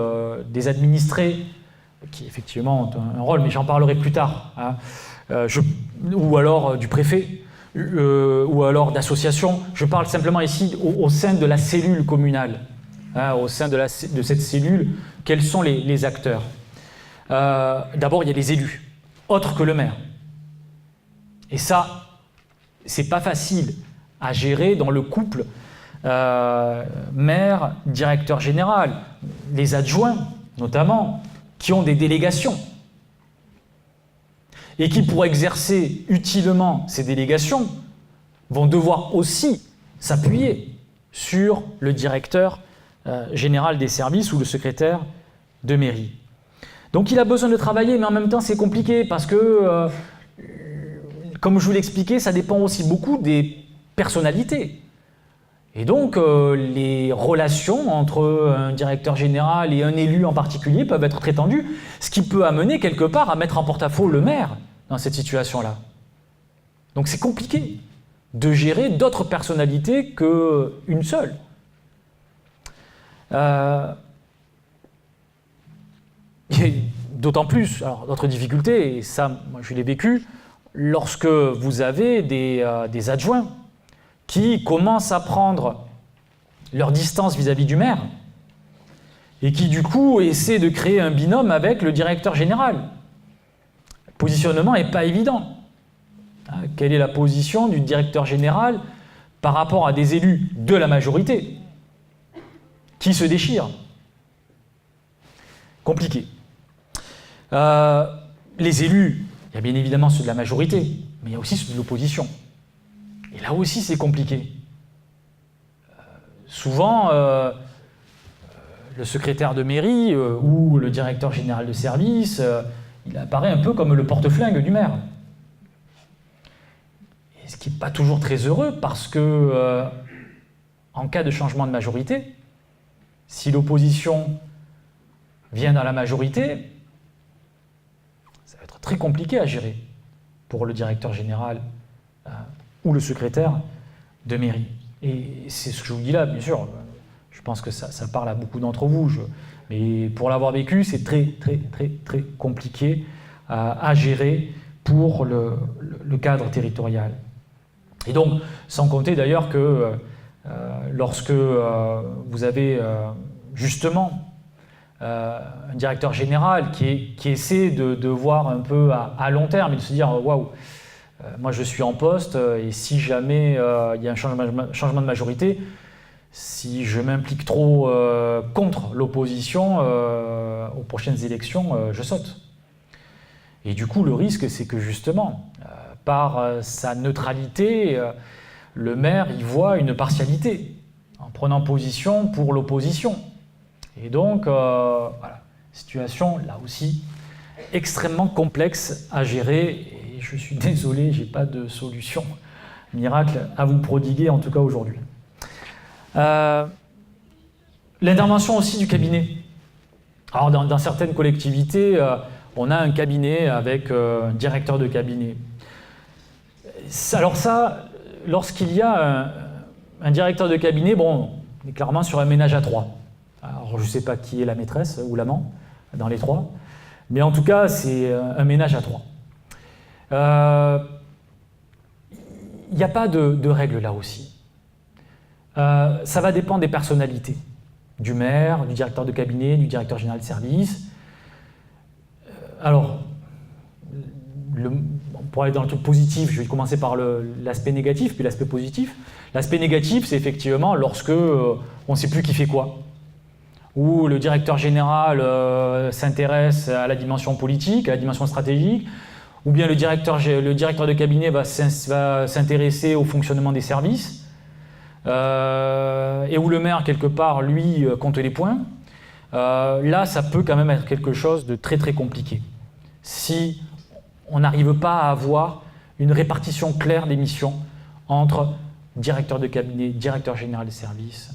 des administrés, qui effectivement ont un rôle, mais j'en parlerai plus tard, hein. Ou alors du préfet, ou alors d'associations. Je parle simplement ici au sein de la cellule communale, hein, au sein de cette cellule, quels sont les acteurs. D'abord, il y a les élus, autres que le maire. Et ça, c'est pas facile à gérer dans le couple maire, directeur général, les adjoints notamment, qui ont des délégations et qui, pour exercer utilement ces délégations, vont devoir aussi s'appuyer sur le directeur général des services ou le secrétaire de mairie. Donc il a besoin de travailler, mais en même temps c'est compliqué parce que, comme je vous l'expliquais, ça dépend aussi beaucoup des personnalités. Et donc les relations entre un directeur général et un élu en particulier peuvent être très tendues, ce qui peut amener quelque part à mettre en porte-à-faux le maire dans cette situation-là. Donc c'est compliqué de gérer d'autres personnalités qu'une seule. D'autant plus, alors d'autres difficultés, et ça moi je l'ai vécu, lorsque vous avez des adjoints qui commencent à prendre leur distance vis-à-vis du maire et qui du coup essaient de créer un binôme avec le directeur général. Le positionnement n'est pas évident. Quelle est la position du directeur général par rapport à des élus de la majorité qui se déchirent? Compliqué. Les élus, il y a bien évidemment ceux de la majorité, mais il y a aussi ceux de l'opposition. Et là aussi, c'est compliqué. Souvent, le secrétaire de mairie ou le directeur général de service, il apparaît un peu comme le porte-flingue du maire. Et ce qui n'est pas toujours très heureux parce que, en cas de changement de majorité, si l'opposition vient dans la majorité, ça va être très compliqué à gérer pour le directeur général ou le secrétaire de mairie. Et c'est ce que je vous dis là, bien sûr. Je pense que ça parle à beaucoup d'entre vous. Mais pour l'avoir vécu, c'est très, très, très, très compliqué à gérer pour le cadre territorial. Et donc, sans compter d'ailleurs que lorsque vous avez justement un directeur général qui essaie de voir un peu à long terme et de se dire « Waouh, moi je suis en poste et si jamais il y a un changement de majorité, si je m'implique trop contre l'opposition aux prochaines élections, je saute. » Et du coup, le risque, c'est que justement, par sa neutralité, le maire y voit une partialité, en prenant position pour l'opposition. Et donc, voilà, situation, là aussi, extrêmement complexe à gérer. Et je suis désolé, je n'ai pas de solution miracle à vous prodiguer, en tout cas aujourd'hui. L'intervention aussi du cabinet. Alors, dans certaines collectivités, on a un cabinet avec un directeur de cabinet. Alors ça, lorsqu'il y a un directeur de cabinet, bon, on est clairement sur un ménage à trois. Alors je ne sais pas qui est la maîtresse ou l'amant dans les trois, mais en tout cas, c'est un ménage à trois. Il n'y a pas de règle là aussi. Ça va dépendre des personnalités, du maire, du directeur de cabinet, du directeur général de service. Alors, pour aller dans le truc positif, je vais commencer par l'aspect négatif, puis l'aspect positif. L'aspect négatif, c'est effectivement lorsque on ne sait plus qui fait quoi, où le directeur général s'intéresse à la dimension politique, à la dimension stratégique, ou bien le directeur de cabinet va s'intéresser au fonctionnement des services, et où le maire, quelque part, lui, compte les points. Là, ça peut quand même être quelque chose de très très compliqué. Si on n'arrive pas à avoir une répartition claire des missions entre directeur de cabinet, directeur général des services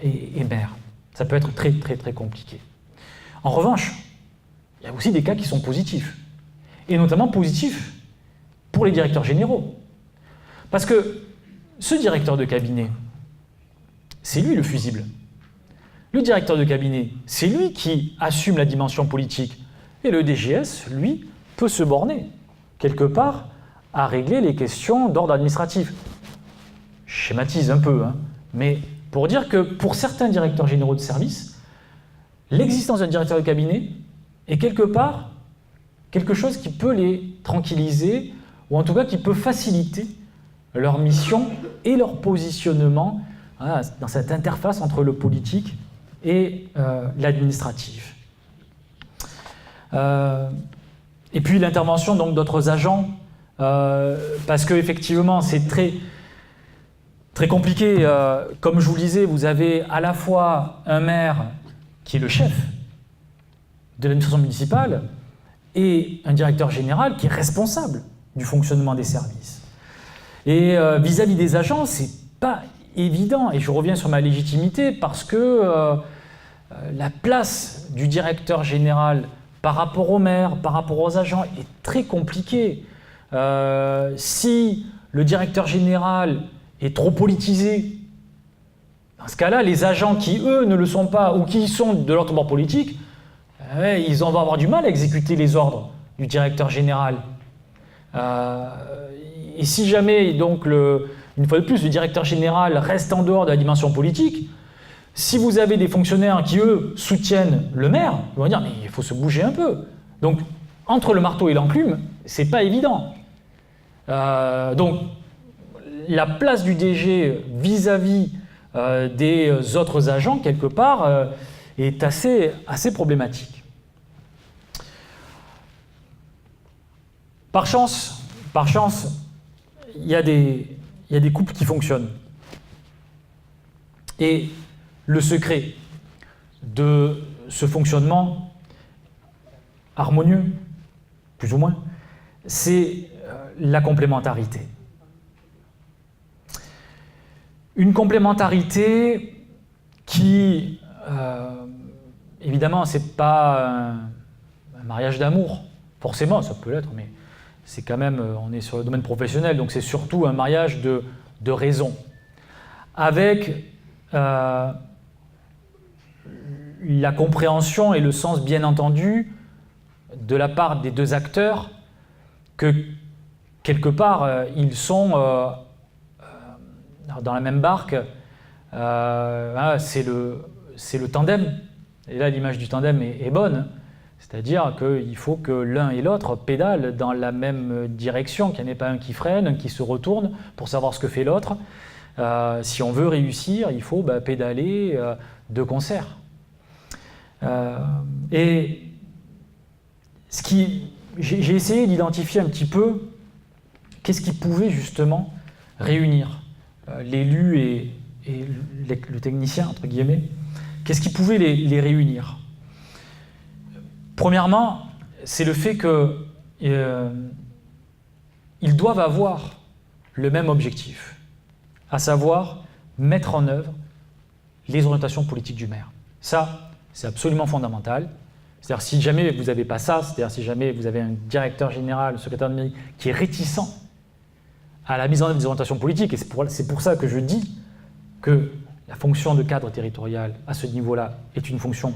et maire. Ça peut être très très très compliqué. En revanche, il y a aussi des cas qui sont positifs. Et notamment positifs pour les directeurs généraux. Parce que ce directeur de cabinet, c'est lui le fusible. Le directeur de cabinet, c'est lui qui assume la dimension politique. Et le DGS, lui, peut se borner, quelque part, à régler les questions d'ordre administratif. Je schématise un peu, hein, mais pour dire que pour certains directeurs généraux de service, l'existence d'un directeur de cabinet est quelque part quelque chose qui peut les tranquilliser, ou en tout cas qui peut faciliter leur mission et leur positionnement dans cette interface entre le politique et l'administratif. Et puis l'intervention donc d'autres agents, parce qu'effectivement c'est très, très compliqué. Comme je vous le disais, vous avez à la fois un maire qui est le chef de l'administration municipale et un directeur général qui est responsable du fonctionnement des services. Et vis-à-vis des agents, c'est pas évident, et je reviens sur ma légitimité, parce que la place du directeur général par rapport au maire, par rapport aux agents, est très compliquée. Si le directeur général est trop politisé, dans ce cas-là, les agents qui, eux, ne le sont pas, ou qui sont de l'autre bord politique, ils vont avoir du mal à exécuter les ordres du directeur général. Et si jamais, donc, une fois de plus, le directeur général reste en dehors de la dimension politique, si vous avez des fonctionnaires qui, eux, soutiennent le maire, ils vont dire « mais il faut se bouger un peu ». Donc, entre le marteau et l'enclume, c'est pas évident. Donc, la place du DG vis-à-vis des autres agents, quelque part, est assez problématique. Par chance, il y a des couples qui fonctionnent. Et le secret de ce fonctionnement harmonieux, plus ou moins, c'est la complémentarité. Une complémentarité qui, évidemment, c'est pas un mariage d'amour, forcément, ça peut l'être, mais c'est quand même, on est sur le domaine professionnel, donc c'est surtout un mariage de raison, avec la compréhension et le sens, bien entendu, de la part des deux acteurs, que quelque part, ils sont dans la même barque, c'est le tandem. Et là, l'image du tandem est bonne. C'est-à-dire qu'il faut que l'un et l'autre pédalent dans la même direction, qu'il n'y en ait pas un qui freine, un qui se retourne pour savoir ce que fait l'autre. Si on veut réussir, il faut pédaler de concert. Et j'ai essayé d'identifier un petit peu qu'est-ce qui pouvait justement réunir l'élu et le technicien, entre guillemets. Qu'est-ce qui pouvait les réunir ? Premièrement, c'est le fait qu'ils doivent avoir le même objectif, à savoir mettre en œuvre les orientations politiques du maire. Ça, c'est absolument fondamental. C'est-à-dire si jamais vous n'avez pas ça, c'est-à-dire si jamais vous avez un directeur général, un secrétaire de mairie qui est réticent à la mise en œuvre des orientations politiques, et c'est pour ça que je dis que la fonction de cadre territorial à ce niveau-là est une fonction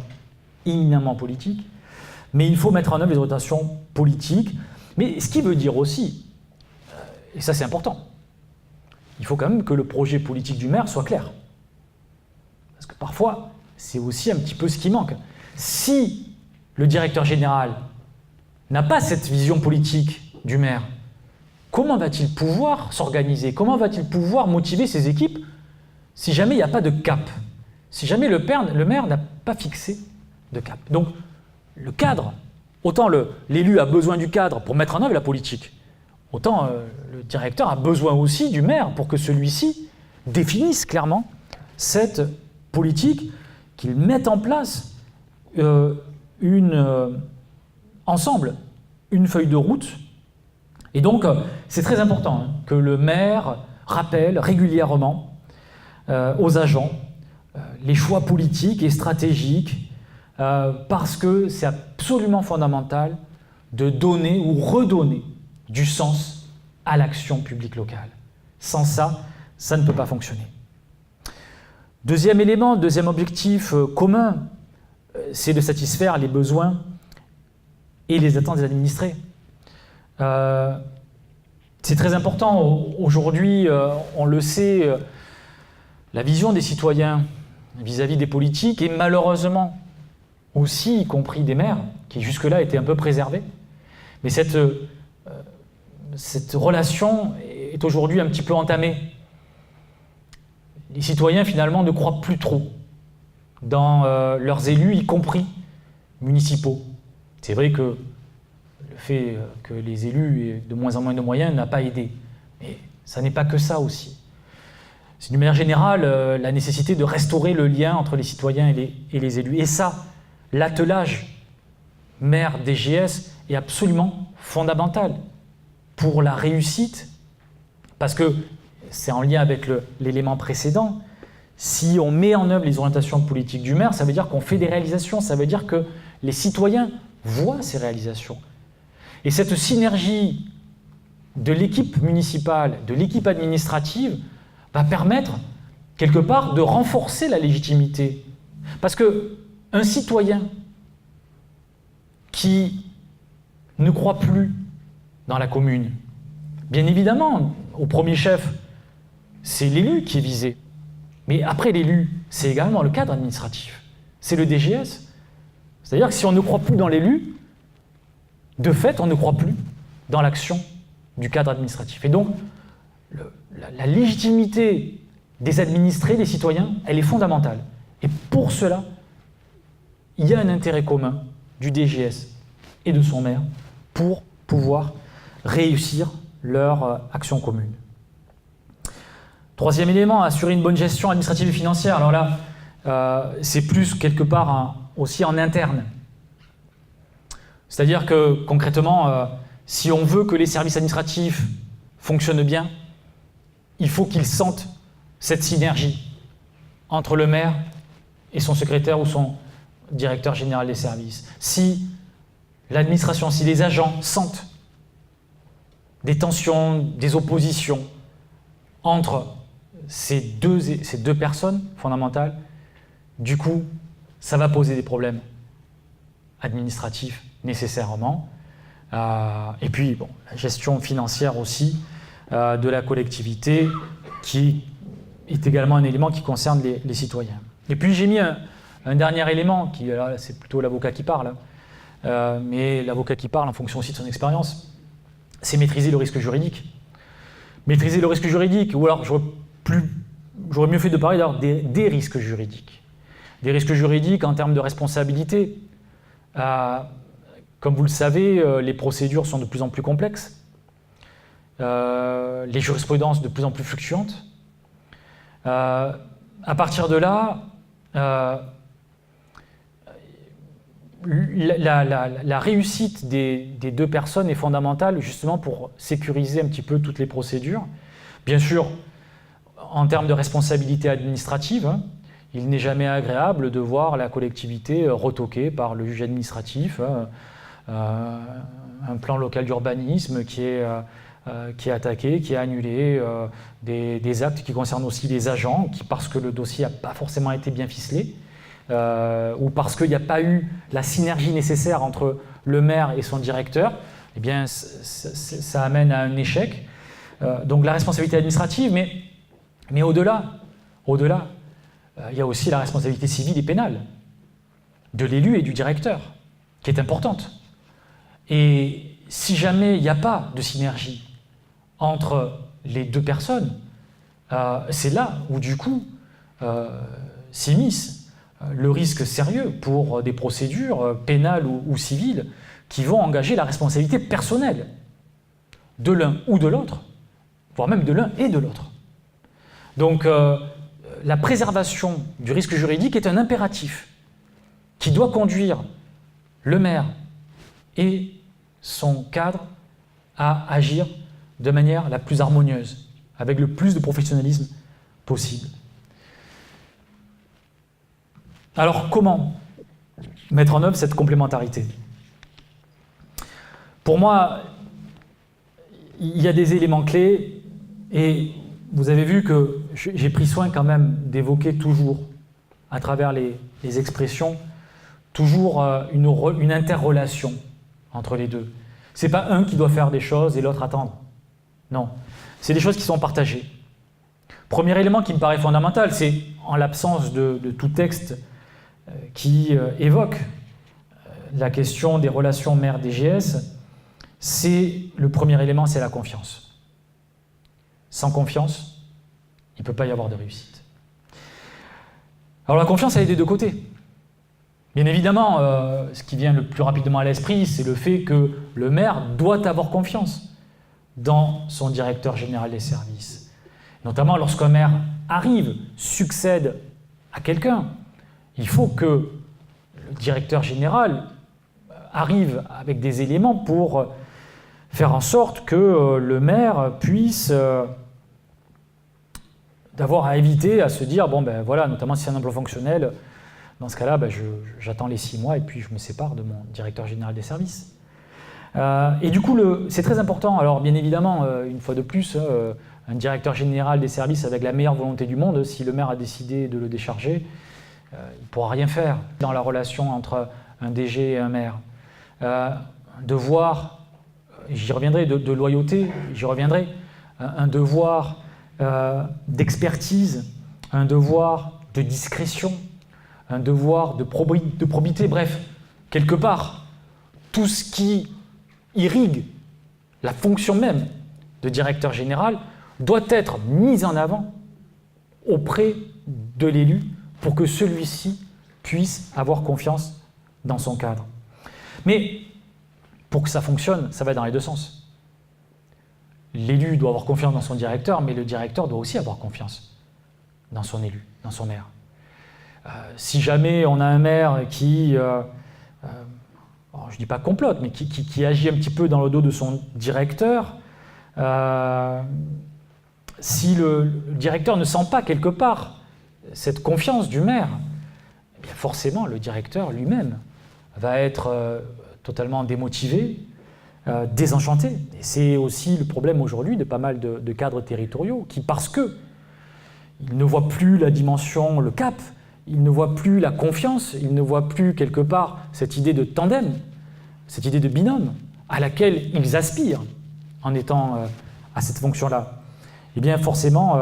éminemment politique, mais il faut mettre en œuvre les orientations politiques, mais ce qui veut dire aussi, et ça c'est important, il faut quand même que le projet politique du maire soit clair. Parce que parfois, c'est aussi un petit peu ce qui manque. Si le directeur général n'a pas cette vision politique du maire, comment va-t-il pouvoir s'organiser? Comment va-t-il pouvoir motiver ses équipes si jamais il n'y a pas de cap? Si jamais le maire n'a pas fixé de cap? Donc, le cadre, autant l'élu a besoin du cadre pour mettre en œuvre la politique, autant le directeur a besoin aussi du maire pour que celui-ci définisse clairement cette politique, qu'il mette en place ensemble une feuille de route. Et donc, c'est très important que le maire rappelle régulièrement aux agents les choix politiques et stratégiques, parce que c'est absolument fondamental de donner ou redonner du sens à l'action publique locale. Sans ça, ça ne peut pas fonctionner. Deuxième élément, deuxième objectif commun, c'est de satisfaire les besoins et les attentes des administrés. C'est très important. Aujourd'hui, on le sait, la vision des citoyens vis-à-vis des politiques est malheureusement aussi, y compris des maires, qui jusque-là étaient un peu préservés. Mais cette relation est aujourd'hui un petit peu entamée. Les citoyens, finalement, ne croient plus trop dans leurs élus, y compris municipaux. C'est vrai que le fait que les élus aient de moins en moins de moyens n'a pas aidé. Mais ça n'est pas que ça aussi. C'est d'une manière générale la nécessité de restaurer le lien entre les citoyens et les élus. Et ça, l'attelage maire-DGS est absolument fondamental pour la réussite, parce que c'est en lien avec l'élément précédent. Si on met en œuvre les orientations politiques du maire, ça veut dire qu'on fait des réalisations, ça veut dire que les citoyens voient ces réalisations. Et cette synergie de l'équipe municipale, de l'équipe administrative, va permettre, quelque part, de renforcer la légitimité. Parce qu'un citoyen qui ne croit plus dans la commune, bien évidemment, au premier chef, c'est l'élu qui est visé. Mais après l'élu, c'est également le cadre administratif. C'est le DGS. C'est-à-dire que si on ne croit plus dans l'élu, de fait, on ne croit plus dans l'action du cadre administratif. Et donc, la légitimité des administrés, des citoyens, elle est fondamentale. Et pour cela, il y a un intérêt commun du DGS et de son maire pour pouvoir réussir leur action commune. Troisième élément, assurer une bonne gestion administrative et financière. Alors là, c'est plus quelque part aussi en interne. C'est-à-dire que concrètement, si on veut que les services administratifs fonctionnent bien, il faut qu'ils sentent cette synergie entre le maire et son secrétaire ou son directeur général des services. Si l'administration, si les agents sentent des tensions, des oppositions entre ces deux personnes fondamentales, du coup, ça va poser des problèmes administratifs nécessairement. Et puis, bon, la gestion financière aussi de la collectivité, qui est également un élément qui concerne les citoyens. Et puis, j'ai mis un dernier élément, qui là, c'est plutôt l'avocat qui parle, mais l'avocat qui parle en fonction aussi de son expérience, c'est maîtriser le risque juridique. Maîtriser le risque juridique, ou alors j'aurais mieux fait de parler d'ailleurs des risques juridiques. Des risques juridiques en termes de responsabilité. Comme vous le savez, les procédures sont de plus en plus complexes, les jurisprudences de plus en plus fluctuantes. À partir de là, la réussite des deux personnes est fondamentale justement pour sécuriser un petit peu toutes les procédures. Bien sûr, en termes de responsabilité administrative, il n'est jamais agréable de voir la collectivité retoquée par le juge administratif, un plan local d'urbanisme qui est attaqué, qui est annulé, des actes qui concernent aussi les agents, parce que le dossier n'a pas forcément été bien ficelé, ou parce qu'il n'y a pas eu la synergie nécessaire entre le maire et son directeur, eh bien, ça amène à un échec. Donc la responsabilité administrative, mais au-delà, il y a aussi la responsabilité civile et pénale de l'élu et du directeur, qui est importante. Et si jamais il n'y a pas de synergie entre les deux personnes, c'est là où du coup s'immisce le risque sérieux pour des procédures pénales ou civiles qui vont engager la responsabilité personnelle de l'un ou de l'autre, voire même de l'un et de l'autre. Donc la préservation du risque juridique est un impératif qui doit conduire le maire et son cadre à agir de manière la plus harmonieuse, avec le plus de professionnalisme possible. Alors comment mettre en œuvre cette complémentarité? Pour moi, il y a des éléments clés et vous avez vu que j'ai pris soin quand même d'évoquer toujours, à travers les expressions, toujours une interrelation entre les deux. Ce n'est pas un qui doit faire des choses et l'autre attendre. Non, c'est des choses qui sont partagées. Premier élément qui me paraît fondamental, c'est en l'absence de tout texte qui évoque la question des relations maire-DGS, le premier élément, c'est la confiance. Sans confiance, il ne peut pas y avoir de réussite. Alors la confiance, elle est des deux côtés. Bien évidemment, ce qui vient le plus rapidement à l'esprit, c'est le fait que le maire doit avoir confiance dans son directeur général des services. Notamment lorsqu'un maire arrive, succède à quelqu'un, il faut que le directeur général arrive avec des éléments pour faire en sorte que le maire puisse d'avoir à éviter à se dire, bon ben voilà, notamment si c'est un emploi fonctionnel, dans ce cas-là, ben j'attends les 6 mois et puis je me sépare de mon directeur général des services. Et du coup, c'est très important. Alors bien évidemment, une fois de plus, un directeur général des services avec la meilleure volonté du monde, si le maire a décidé de le décharger, il ne pourra rien faire dans la relation entre un DG et un maire. Un devoir, j'y reviendrai, de loyauté, j'y reviendrai, un devoir d'expertise, un devoir de discrétion, un devoir de probité, bref, quelque part, tout ce qui irrigue la fonction même de directeur général doit être mis en avant auprès de l'élu pour que celui-ci puisse avoir confiance dans son cadre. Mais pour que ça fonctionne, ça va dans les deux sens. L'élu doit avoir confiance dans son directeur, mais le directeur doit aussi avoir confiance dans son élu, dans son maire. Si jamais on a un maire qui, alors je ne dis pas complote, mais qui agit un petit peu dans le dos de son directeur, si le directeur ne sent pas quelque part cette confiance du maire, eh bien forcément le directeur lui-même va être totalement démotivé, désenchanté. Et c'est aussi le problème aujourd'hui de pas mal de cadres territoriaux qui, parce qu'ils ne voient plus la dimension, le cap, ils ne voient plus la confiance, ils ne voient plus quelque part cette idée de tandem, cette idée de binôme à laquelle ils aspirent en étant à cette fonction-là. Eh bien forcément,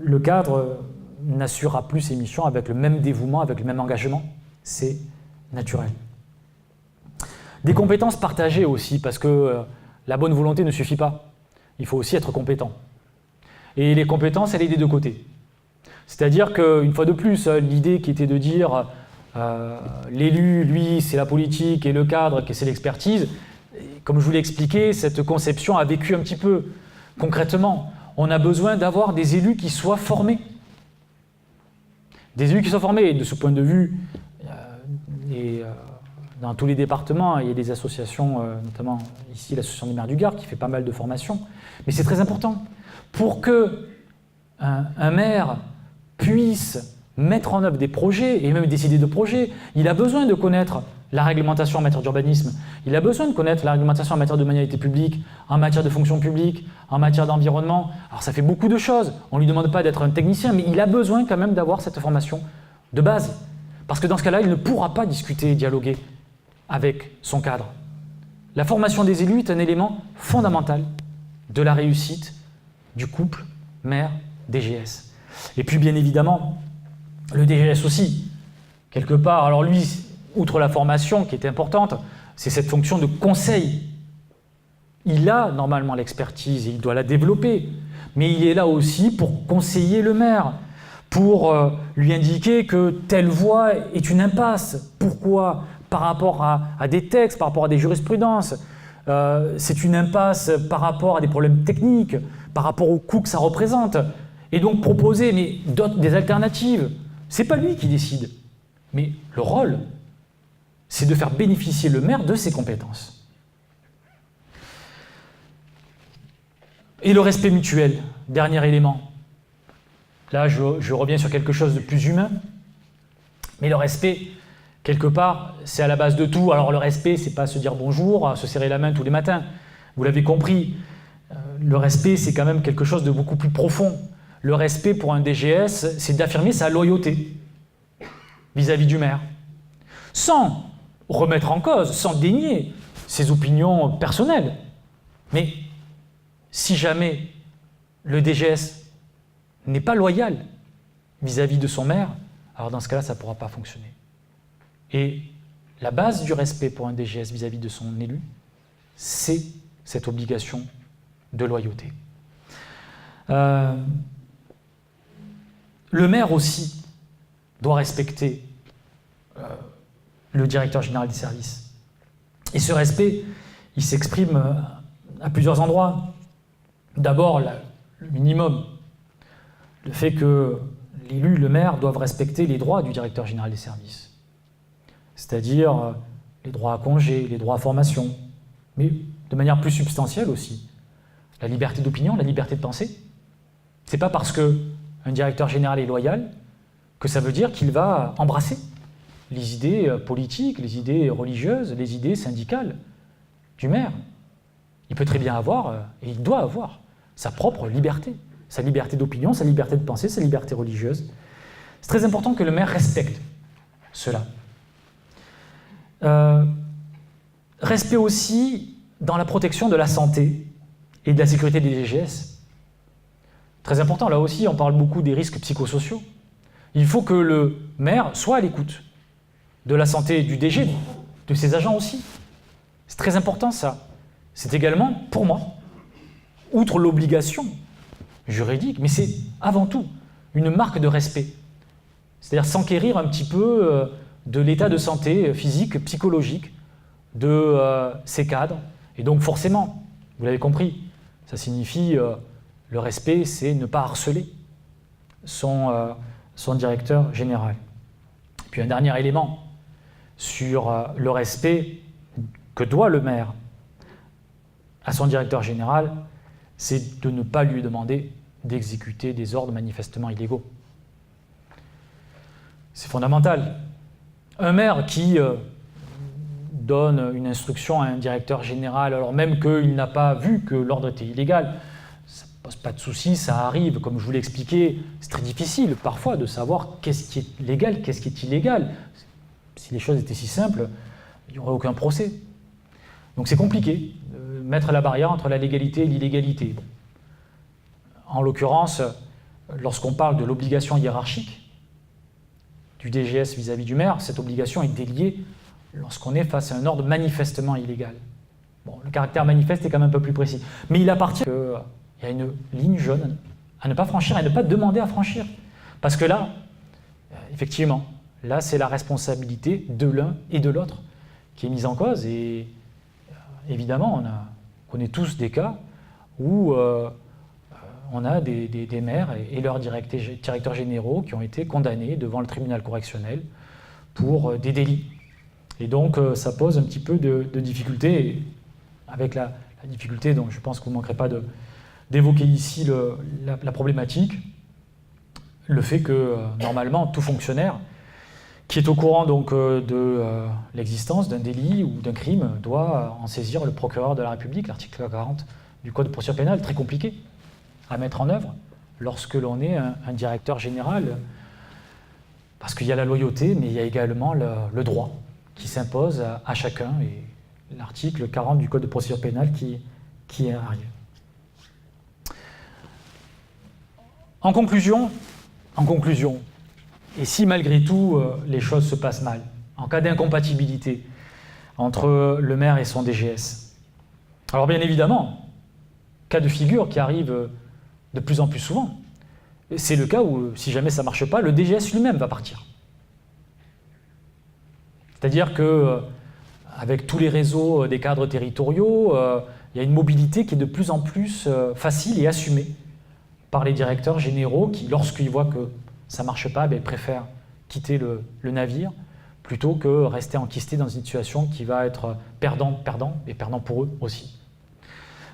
le cadre n'assurera plus ses missions avec le même dévouement, avec le même engagement. C'est naturel. Des compétences partagées aussi, parce que la bonne volonté ne suffit pas. Il faut aussi être compétent. Et les compétences, elles sont des deux côtés. C'est-à-dire qu'une fois de plus, l'idée qui était de dire l'élu, lui, c'est la politique, et le cadre, c'est l'expertise, comme je vous l'ai expliqué, cette conception a vécu un petit peu. Concrètement, on a besoin d'avoir des élus qui soient formés. Des élus qui soient formés. Et de ce point de vue, dans tous les départements, il y a des associations, notamment ici l'association des maires du Gard, qui fait pas mal de formations. Mais c'est très important. Pour qu'un maire puisse mettre en œuvre des projets et même décider de projets, il a besoin de connaître la réglementation en matière d'urbanisme, il a besoin de connaître la réglementation en matière de maniabilité publique, en matière de fonction publique, en matière d'environnement. Alors ça fait beaucoup de choses, on ne lui demande pas d'être un technicien, mais il a besoin quand même d'avoir cette formation de base. Parce que dans ce cas-là, il ne pourra pas discuter et dialoguer avec son cadre. La formation des élus est un élément fondamental de la réussite du couple maire-DGS. Et puis bien évidemment, le DGS aussi, quelque part, alors lui, outre la formation qui est importante, c'est cette fonction de conseil. Il a normalement l'expertise et il doit la développer, mais il est là aussi pour conseiller le maire, pour lui indiquer que telle voie est une impasse. Pourquoi ? Par rapport à des textes, par rapport à des jurisprudences. C'est une impasse par rapport à des problèmes techniques, par rapport au coût que ça représente. Et donc proposer des alternatives. Ce n'est pas lui qui décide, mais le rôle, c'est de faire bénéficier le maire de ses compétences. Et le respect mutuel, dernier élément. Là, je reviens sur quelque chose de plus humain, mais le respect, quelque part, c'est à la base de tout. Alors le respect, c'est pas se dire bonjour, se serrer la main tous les matins. Vous l'avez compris, le respect, c'est quand même quelque chose de beaucoup plus profond. Le respect pour un DGS, c'est d'affirmer sa loyauté vis-à-vis du maire, sans remettre en cause, sans dénier ses opinions personnelles. Mais si jamais le DGS n'est pas loyal vis-à-vis de son maire, alors dans ce cas-là, ça ne pourra pas fonctionner. Et la base du respect pour un DGS vis-à-vis de son élu, c'est cette obligation de loyauté. Le maire aussi doit respecter le directeur général des services. Et ce respect, il s'exprime à plusieurs endroits. D'abord, le minimum, le fait que l'élu, le maire, doivent respecter les droits du directeur général des services. C'est-à-dire les droits à congé, les droits à formation, mais de manière plus substantielle aussi. La liberté d'opinion, la liberté de penser. C'est pas parce qu'un directeur général est loyal que ça veut dire qu'il va embrasser les idées politiques, les idées religieuses, les idées syndicales du maire. Il peut très bien avoir, et il doit avoir, sa propre liberté. Sa liberté d'opinion, sa liberté de penser, sa liberté religieuse. C'est très important que le maire respecte cela. Respect aussi dans la protection de la santé et de la sécurité des DGS. Très important, là aussi, on parle beaucoup des risques psychosociaux. Il faut que le maire soit à l'écoute de la santé du DG, de ses agents aussi. C'est très important ça. C'est également, pour moi, outre l'obligation juridique, mais c'est avant tout une marque de respect. C'est-à-dire s'enquérir un petit peu de l'état de santé physique, psychologique de ces cadres. Et donc forcément, vous l'avez compris, ça signifie le respect, c'est ne pas harceler son directeur général. Puis un dernier élément sur le respect que doit le maire à son directeur général, c'est de ne pas lui demander d'exécuter des ordres manifestement illégaux. C'est fondamental. Un maire qui donne une instruction à un directeur général, alors même qu'il n'a pas vu que l'ordre était illégal, ça ne pose pas de souci, ça arrive. Comme je vous l'ai expliqué, c'est très difficile parfois de savoir qu'est-ce qui est légal, qu'est-ce qui est illégal. Si les choses étaient si simples, il n'y aurait aucun procès. Donc c'est compliqué de mettre la barrière entre la légalité et l'illégalité. Bon. En l'occurrence, lorsqu'on parle de l'obligation hiérarchique du DGS vis-à-vis du maire, cette obligation est déliée lorsqu'on est face à un ordre manifestement illégal. Bon, le caractère manifeste est quand même un peu plus précis. Mais il appartient qu'il y a une ligne jaune à ne pas franchir et à ne pas demander à franchir. Parce que là, effectivement, là c'est la responsabilité de l'un et de l'autre qui est mise en cause. Et évidemment, on connaît tous des cas où on a des maires et leurs directeurs généraux qui ont été condamnés devant le tribunal correctionnel pour des délits. Et donc, ça pose un petit peu de difficulté, avec la difficulté dont je pense que vous ne manquerez pas d'évoquer ici la problématique, le fait que, normalement, tout fonctionnaire qui est au courant donc, de l'existence d'un délit ou d'un crime doit en saisir le procureur de la République, l'article 40 du Code de procédure pénale, très compliqué à mettre en œuvre lorsque l'on est un directeur général, parce qu'il y a la loyauté, mais il y a également le droit qui s'impose à chacun, et l'article 40 du Code de procédure pénale qui arrive. En conclusion, et si malgré tout les choses se passent mal, en cas d'incompatibilité entre le maire et son DGS, alors bien évidemment, cas de figure qui arrive de plus en plus souvent, c'est le cas où, si jamais ça ne marche pas, le DGS lui-même va partir. C'est-à-dire qu'avec tous les réseaux des cadres territoriaux, il y a une mobilité qui est de plus en plus facile et assumée par les directeurs généraux qui, lorsqu'ils voient que ça ne marche pas, préfèrent quitter le navire plutôt que rester enquistés dans une situation qui va être perdant-perdant et perdant pour eux aussi.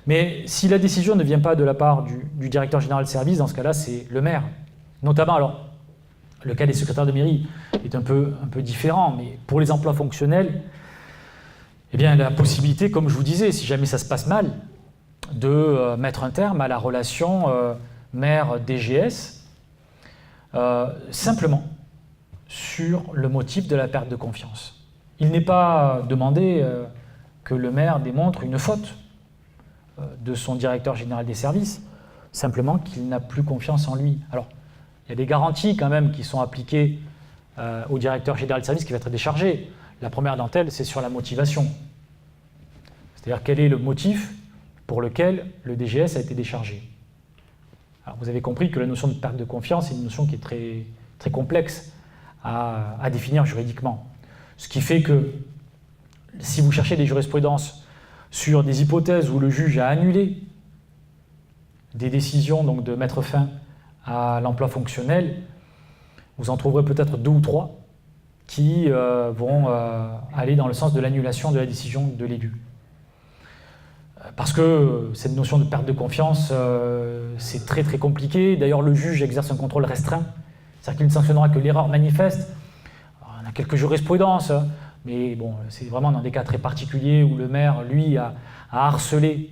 Mais si la décision ne vient pas de la part du directeur général de service, dans ce cas-là, c'est le maire. Notamment, alors, le cas des secrétaires de mairie est un peu différent, mais pour les emplois fonctionnels, eh bien, la possibilité, comme je vous disais, si jamais ça se passe mal, de mettre un terme à la relation maire-DGS, simplement sur le motif de la perte de confiance. Il n'est pas demandé que le maire démontre une faute de son directeur général des services, simplement qu'il n'a plus confiance en lui. Alors, il y a des garanties quand même qui sont appliquées au directeur général des services qui va être déchargé. La première d'entre elles, c'est sur la motivation. C'est-à-dire quel est le motif pour lequel le DGS a été déchargé. Alors, vous avez compris que la notion de perte de confiance est une notion qui est très, très complexe à définir juridiquement. Ce qui fait que si vous cherchez des jurisprudences sur des hypothèses où le juge a annulé des décisions donc de mettre fin à l'emploi fonctionnel, vous en trouverez peut-être 2 ou 3 qui vont aller dans le sens de l'annulation de la décision de l'élu. Parce que cette notion de perte de confiance, c'est très très compliqué. D'ailleurs, le juge exerce un contrôle restreint, c'est-à-dire qu'il ne sanctionnera que l'erreur manifeste. Alors, on a quelques jurisprudences, mais bon, c'est vraiment dans des cas très particuliers où le maire, lui, a harcelé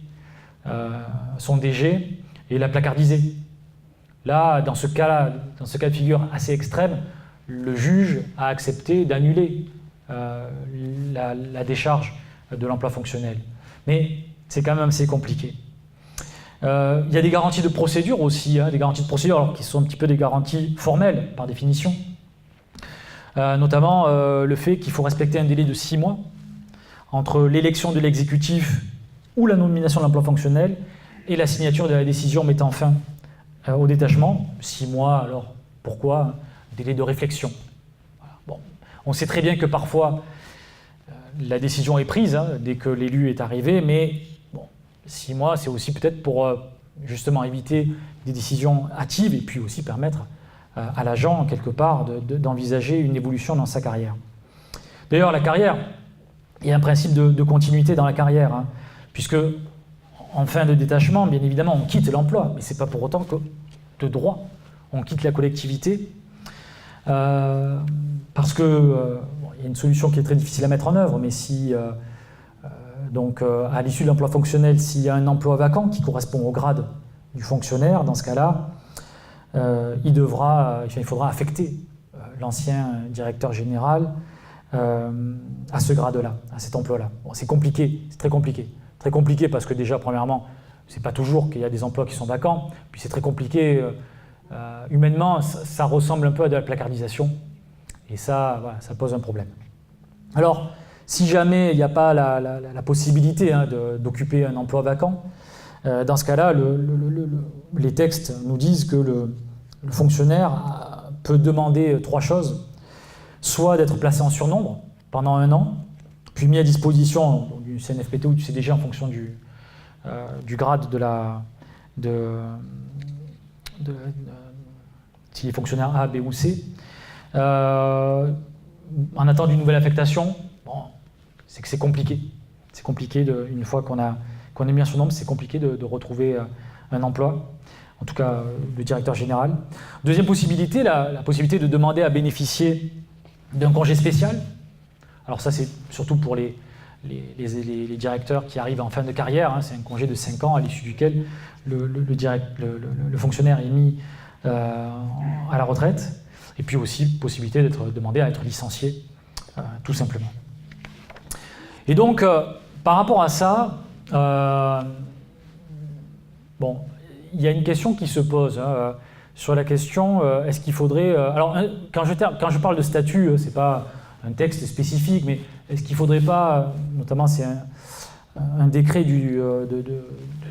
son DG et l'a placardisé. Là, dans ce cas de figure assez extrême, le juge a accepté d'annuler la décharge de l'emploi fonctionnel. Mais c'est quand même assez compliqué. Il y a des garanties de procédure aussi, des garanties de procédure alors, qui sont un petit peu des garanties formelles par définition. Notamment le fait qu'il faut respecter un délai de 6 mois entre l'élection de l'exécutif ou la nomination de l'emploi fonctionnel et la signature de la décision mettant fin au détachement. 6 mois, alors pourquoi? Délai de réflexion. Voilà. Bon. On sait très bien que parfois la décision est prise dès que l'élu est arrivé, mais bon, 6 mois, c'est aussi peut-être pour justement éviter des décisions hâtives et puis aussi permettre à l'agent, quelque part, d'envisager une évolution dans sa carrière. D'ailleurs, la carrière, il y a un principe de continuité dans la carrière, hein, puisque en fin de détachement, bien évidemment, on quitte l'emploi, mais ce n'est pas pour autant que de droit, on quitte la collectivité, parce que il y a une solution qui est très difficile à mettre en œuvre, mais si, à l'issue de l'emploi fonctionnel, s'il y a un emploi vacant qui correspond au grade du fonctionnaire, dans ce cas-là, il faudra affecter l'ancien directeur général à ce grade-là, à cet emploi-là. Bon, c'est compliqué, c'est très compliqué. Très compliqué parce que déjà, premièrement, c'est pas toujours qu'il y a des emplois qui sont vacants, puis c'est très compliqué, humainement, ça ressemble un peu à de la placardisation, et ça, voilà, ça pose un problème. Alors, si jamais il n'y a pas la possibilité d'occuper un emploi vacant, dans ce cas-là, les textes nous disent que le fonctionnaire peut demander 3 choses. Soit d'être placé en surnombre pendant 1 an, puis mis à disposition du CNFPT ou du CDG en fonction du grade s'il est fonctionnaire A, B ou C. En attendant d'une nouvelle affectation, bon, c'est que c'est compliqué. C'est compliqué, une fois qu'on est mis en surnombre, c'est compliqué de retrouver un emploi, en tout cas le directeur général. Deuxième possibilité, la possibilité de demander à bénéficier d'un congé spécial. Alors ça, c'est surtout pour les directeurs qui arrivent en fin de carrière, hein. C'est un congé de 5 ans à l'issue duquel le fonctionnaire est mis à la retraite. Et puis aussi possibilité d'être demandé à être licencié, tout simplement. Et donc, par rapport à ça, bon, il y a une question qui se pose sur la question, est-ce qu'il faudrait... alors, quand je parle de statut, ce n'est pas un texte spécifique, mais est-ce qu'il ne faudrait pas, notamment c'est un décret de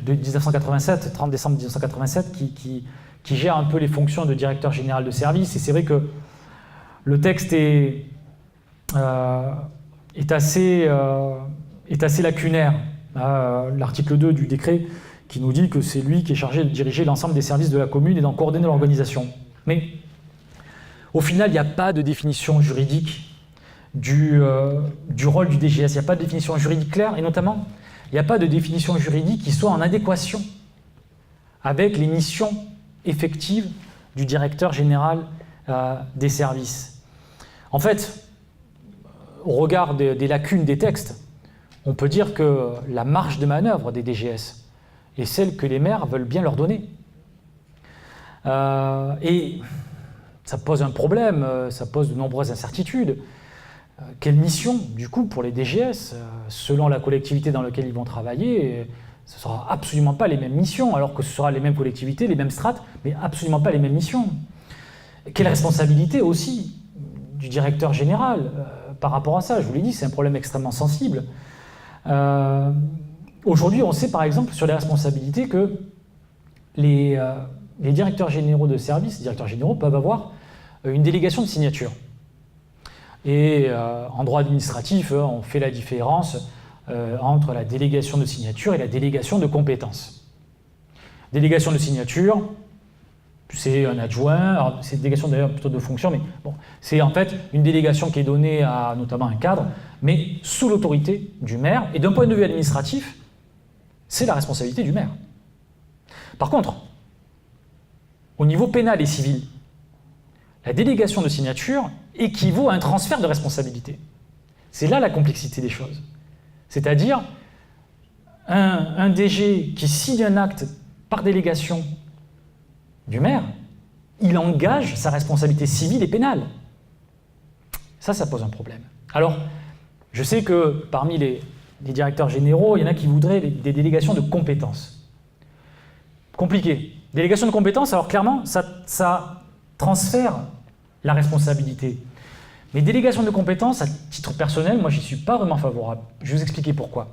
1987, 30 décembre 1987, qui gère un peu les fonctions de directeur général de service, et c'est vrai que le texte est assez lacunaire. L'article 2 du décret qui nous dit que c'est lui qui est chargé de diriger l'ensemble des services de la commune et d'en coordonner l'organisation. Mais au final, il n'y a pas de définition juridique du rôle du DGS. Il n'y a pas de définition juridique claire, et notamment, il n'y a pas de définition juridique qui soit en adéquation avec les missions effectives du directeur général des services. En fait, au regard des lacunes des textes, on peut dire que la marge de manœuvre des DGS est celle que les maires veulent bien leur donner. Et ça pose un problème, ça pose de nombreuses incertitudes. Quelle mission, du coup, pour les DGS, selon la collectivité dans laquelle ils vont travailler, ce ne sera absolument pas les mêmes missions, alors que ce sera les mêmes collectivités, les mêmes strates, mais absolument pas les mêmes missions. Quelle responsabilité aussi du directeur général par rapport à ça? Je vous l'ai dit, c'est un problème extrêmement sensible. Aujourd'hui, on sait par exemple sur les responsabilités que les directeurs généraux de service, les directeurs généraux peuvent avoir une délégation de signature. Et en droit administratif, on fait la différence entre la délégation de signature et la délégation de compétences. Délégation de signature, c'est un adjoint, alors c'est une délégation d'ailleurs plutôt de fonction, mais bon, c'est en fait une délégation qui est donnée à notamment un cadre, mais sous l'autorité du maire, et d'un point de vue administratif, c'est la responsabilité du maire. Par contre, au niveau pénal et civil, la délégation de signature équivaut à un transfert de responsabilité. C'est là la complexité des choses. C'est-à-dire, un DG qui signe un acte par délégation du maire, il engage sa responsabilité civile et pénale. Ça pose un problème. Alors, je sais que parmi les directeurs généraux, il y en a qui voudraient des délégations de compétences. Compliqué. Délégation de compétences, alors clairement, ça transfère la responsabilité. Mais délégation de compétences, à titre personnel, moi, j'y suis pas vraiment favorable. Je vais vous expliquer pourquoi.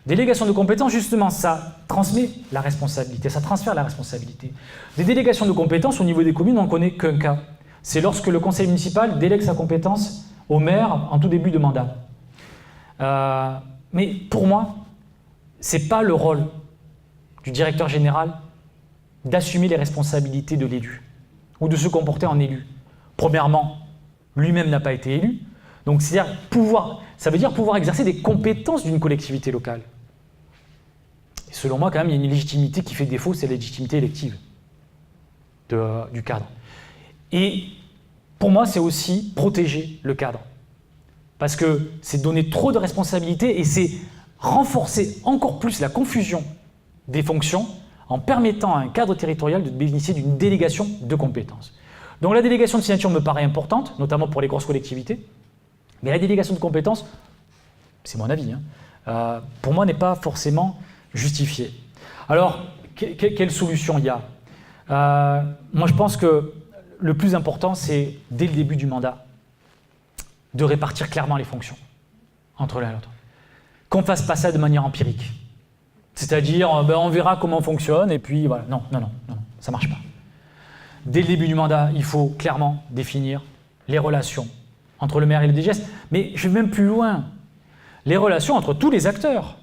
Délégation de compétences, justement, ça transmet la responsabilité, ça transfère la responsabilité. Des délégations de compétences, au niveau des communes, on ne connaît qu'un cas. C'est lorsque le conseil municipal délègue sa compétence au maire en tout début de mandat. Mais pour moi, ce n'est pas le rôle du directeur général d'assumer les responsabilités de l'élu. ou de se comporter en élu. Premièrement, lui-même n'a pas été élu, donc ça veut dire pouvoir exercer des compétences d'une collectivité locale. Et selon moi, quand même, il y a une légitimité qui fait défaut, c'est la légitimité élective du cadre. Et pour moi, c'est aussi protéger le cadre. Parce que c'est donner trop de responsabilités et c'est renforcer encore plus la confusion des fonctions en permettant à un cadre territorial de bénéficier d'une délégation de compétences. Donc la délégation de signature me paraît importante, notamment pour les grosses collectivités, mais la délégation de compétences, c'est mon avis, pour moi n'est pas forcément justifiée. Alors, quelle solution il y a ? Moi je pense que le plus important, c'est dès le début du mandat, de répartir clairement les fonctions entre l'un et l'autre. Qu'on ne fasse pas ça de manière empirique. C'est-à-dire, on verra comment on fonctionne, et puis voilà. Non, ça ne marche pas. Dès le début du mandat, il faut clairement définir les relations entre le maire et le DGS. Mais je vais même plus loin. Les relations entre tous les acteurs.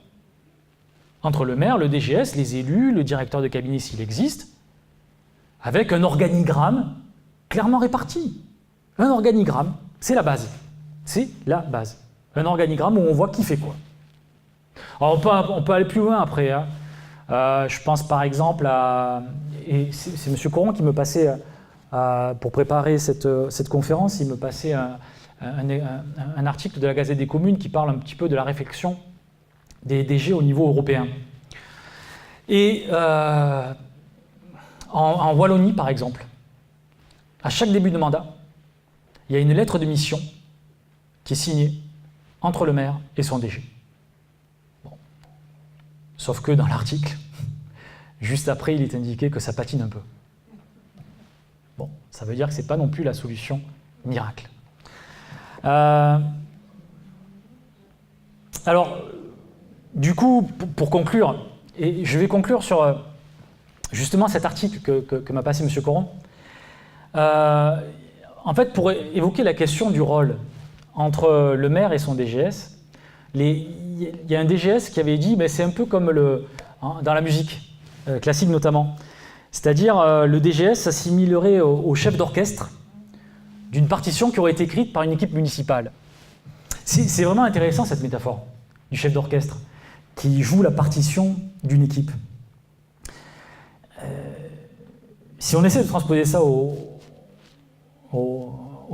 Entre le maire, le DGS, les élus, le directeur de cabinet s'il existe, avec un organigramme clairement réparti. Un organigramme, c'est la base. C'est la base. Un organigramme où on voit qui fait quoi. Alors on peut aller plus loin après. Je pense par exemple à... Et c'est M. Coron qui me passait, pour préparer cette conférence, il me passait un article de la Gazette des communes qui parle un petit peu de la réflexion des DG au niveau européen. Et en Wallonie, par exemple, à chaque début de mandat, il y a une lettre de mission qui est signée entre le maire et son DG. Bon. Sauf que dans l'article, juste après, il est indiqué que ça patine un peu. Bon, ça veut dire que ce n'est pas non plus la solution miracle. Alors, du coup, pour conclure, et je vais conclure sur justement cet article que m'a passé M. Coron, en fait, pour évoquer la question du rôle entre le maire et son DGS, il y a un DGS qui avait dit, mais c'est un peu comme dans la musique, classique notamment, c'est-à-dire le DGS s'assimilerait au chef d'orchestre d'une partition qui aurait été écrite par une équipe municipale. C'est vraiment intéressant cette métaphore du chef d'orchestre qui joue la partition d'une équipe. Si on essaie de transposer ça aux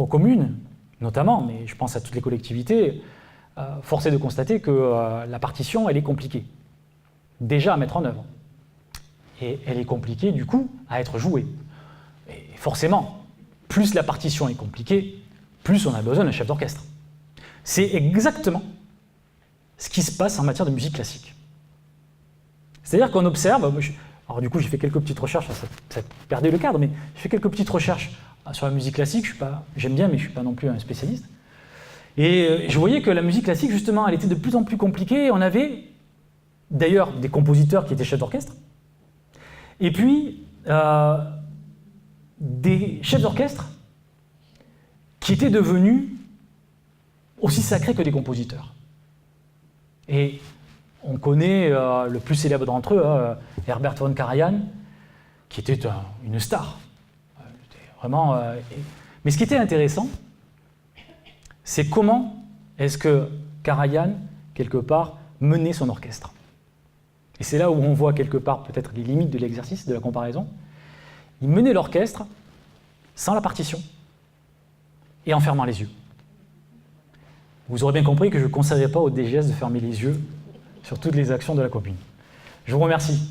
communes, notamment, mais je pense à toutes les collectivités, force est de constater que la partition, elle est compliquée, déjà à mettre en œuvre. Et elle est compliquée, du coup, à être jouée. Et forcément, plus la partition est compliquée, plus on a besoin d'un chef d'orchestre. C'est exactement ce qui se passe en matière de musique classique. C'est-à-dire qu'on observe, alors du coup j'ai fait quelques petites recherches, ça perdait le cadre, mais j'ai fait quelques petites recherches sur la musique classique, j'aime bien, mais je ne suis pas non plus un spécialiste. Et je voyais que la musique classique, justement, elle était de plus en plus compliquée. On avait d'ailleurs des compositeurs qui étaient chefs d'orchestre, et puis des chefs d'orchestre qui étaient devenus aussi sacrés que des compositeurs. Et on connaît le plus célèbre d'entre eux, Herbert von Karajan, qui était une star. Vraiment, mais ce qui était intéressant, c'est comment est-ce que Karajan, quelque part, menait son orchestre. Et c'est là où on voit quelque part peut-être les limites de l'exercice, de la comparaison. Il menait l'orchestre sans la partition et en fermant les yeux. Vous aurez bien compris que je ne conseillerais pas au DGS de fermer les yeux sur toutes les actions de la commune. Je vous remercie.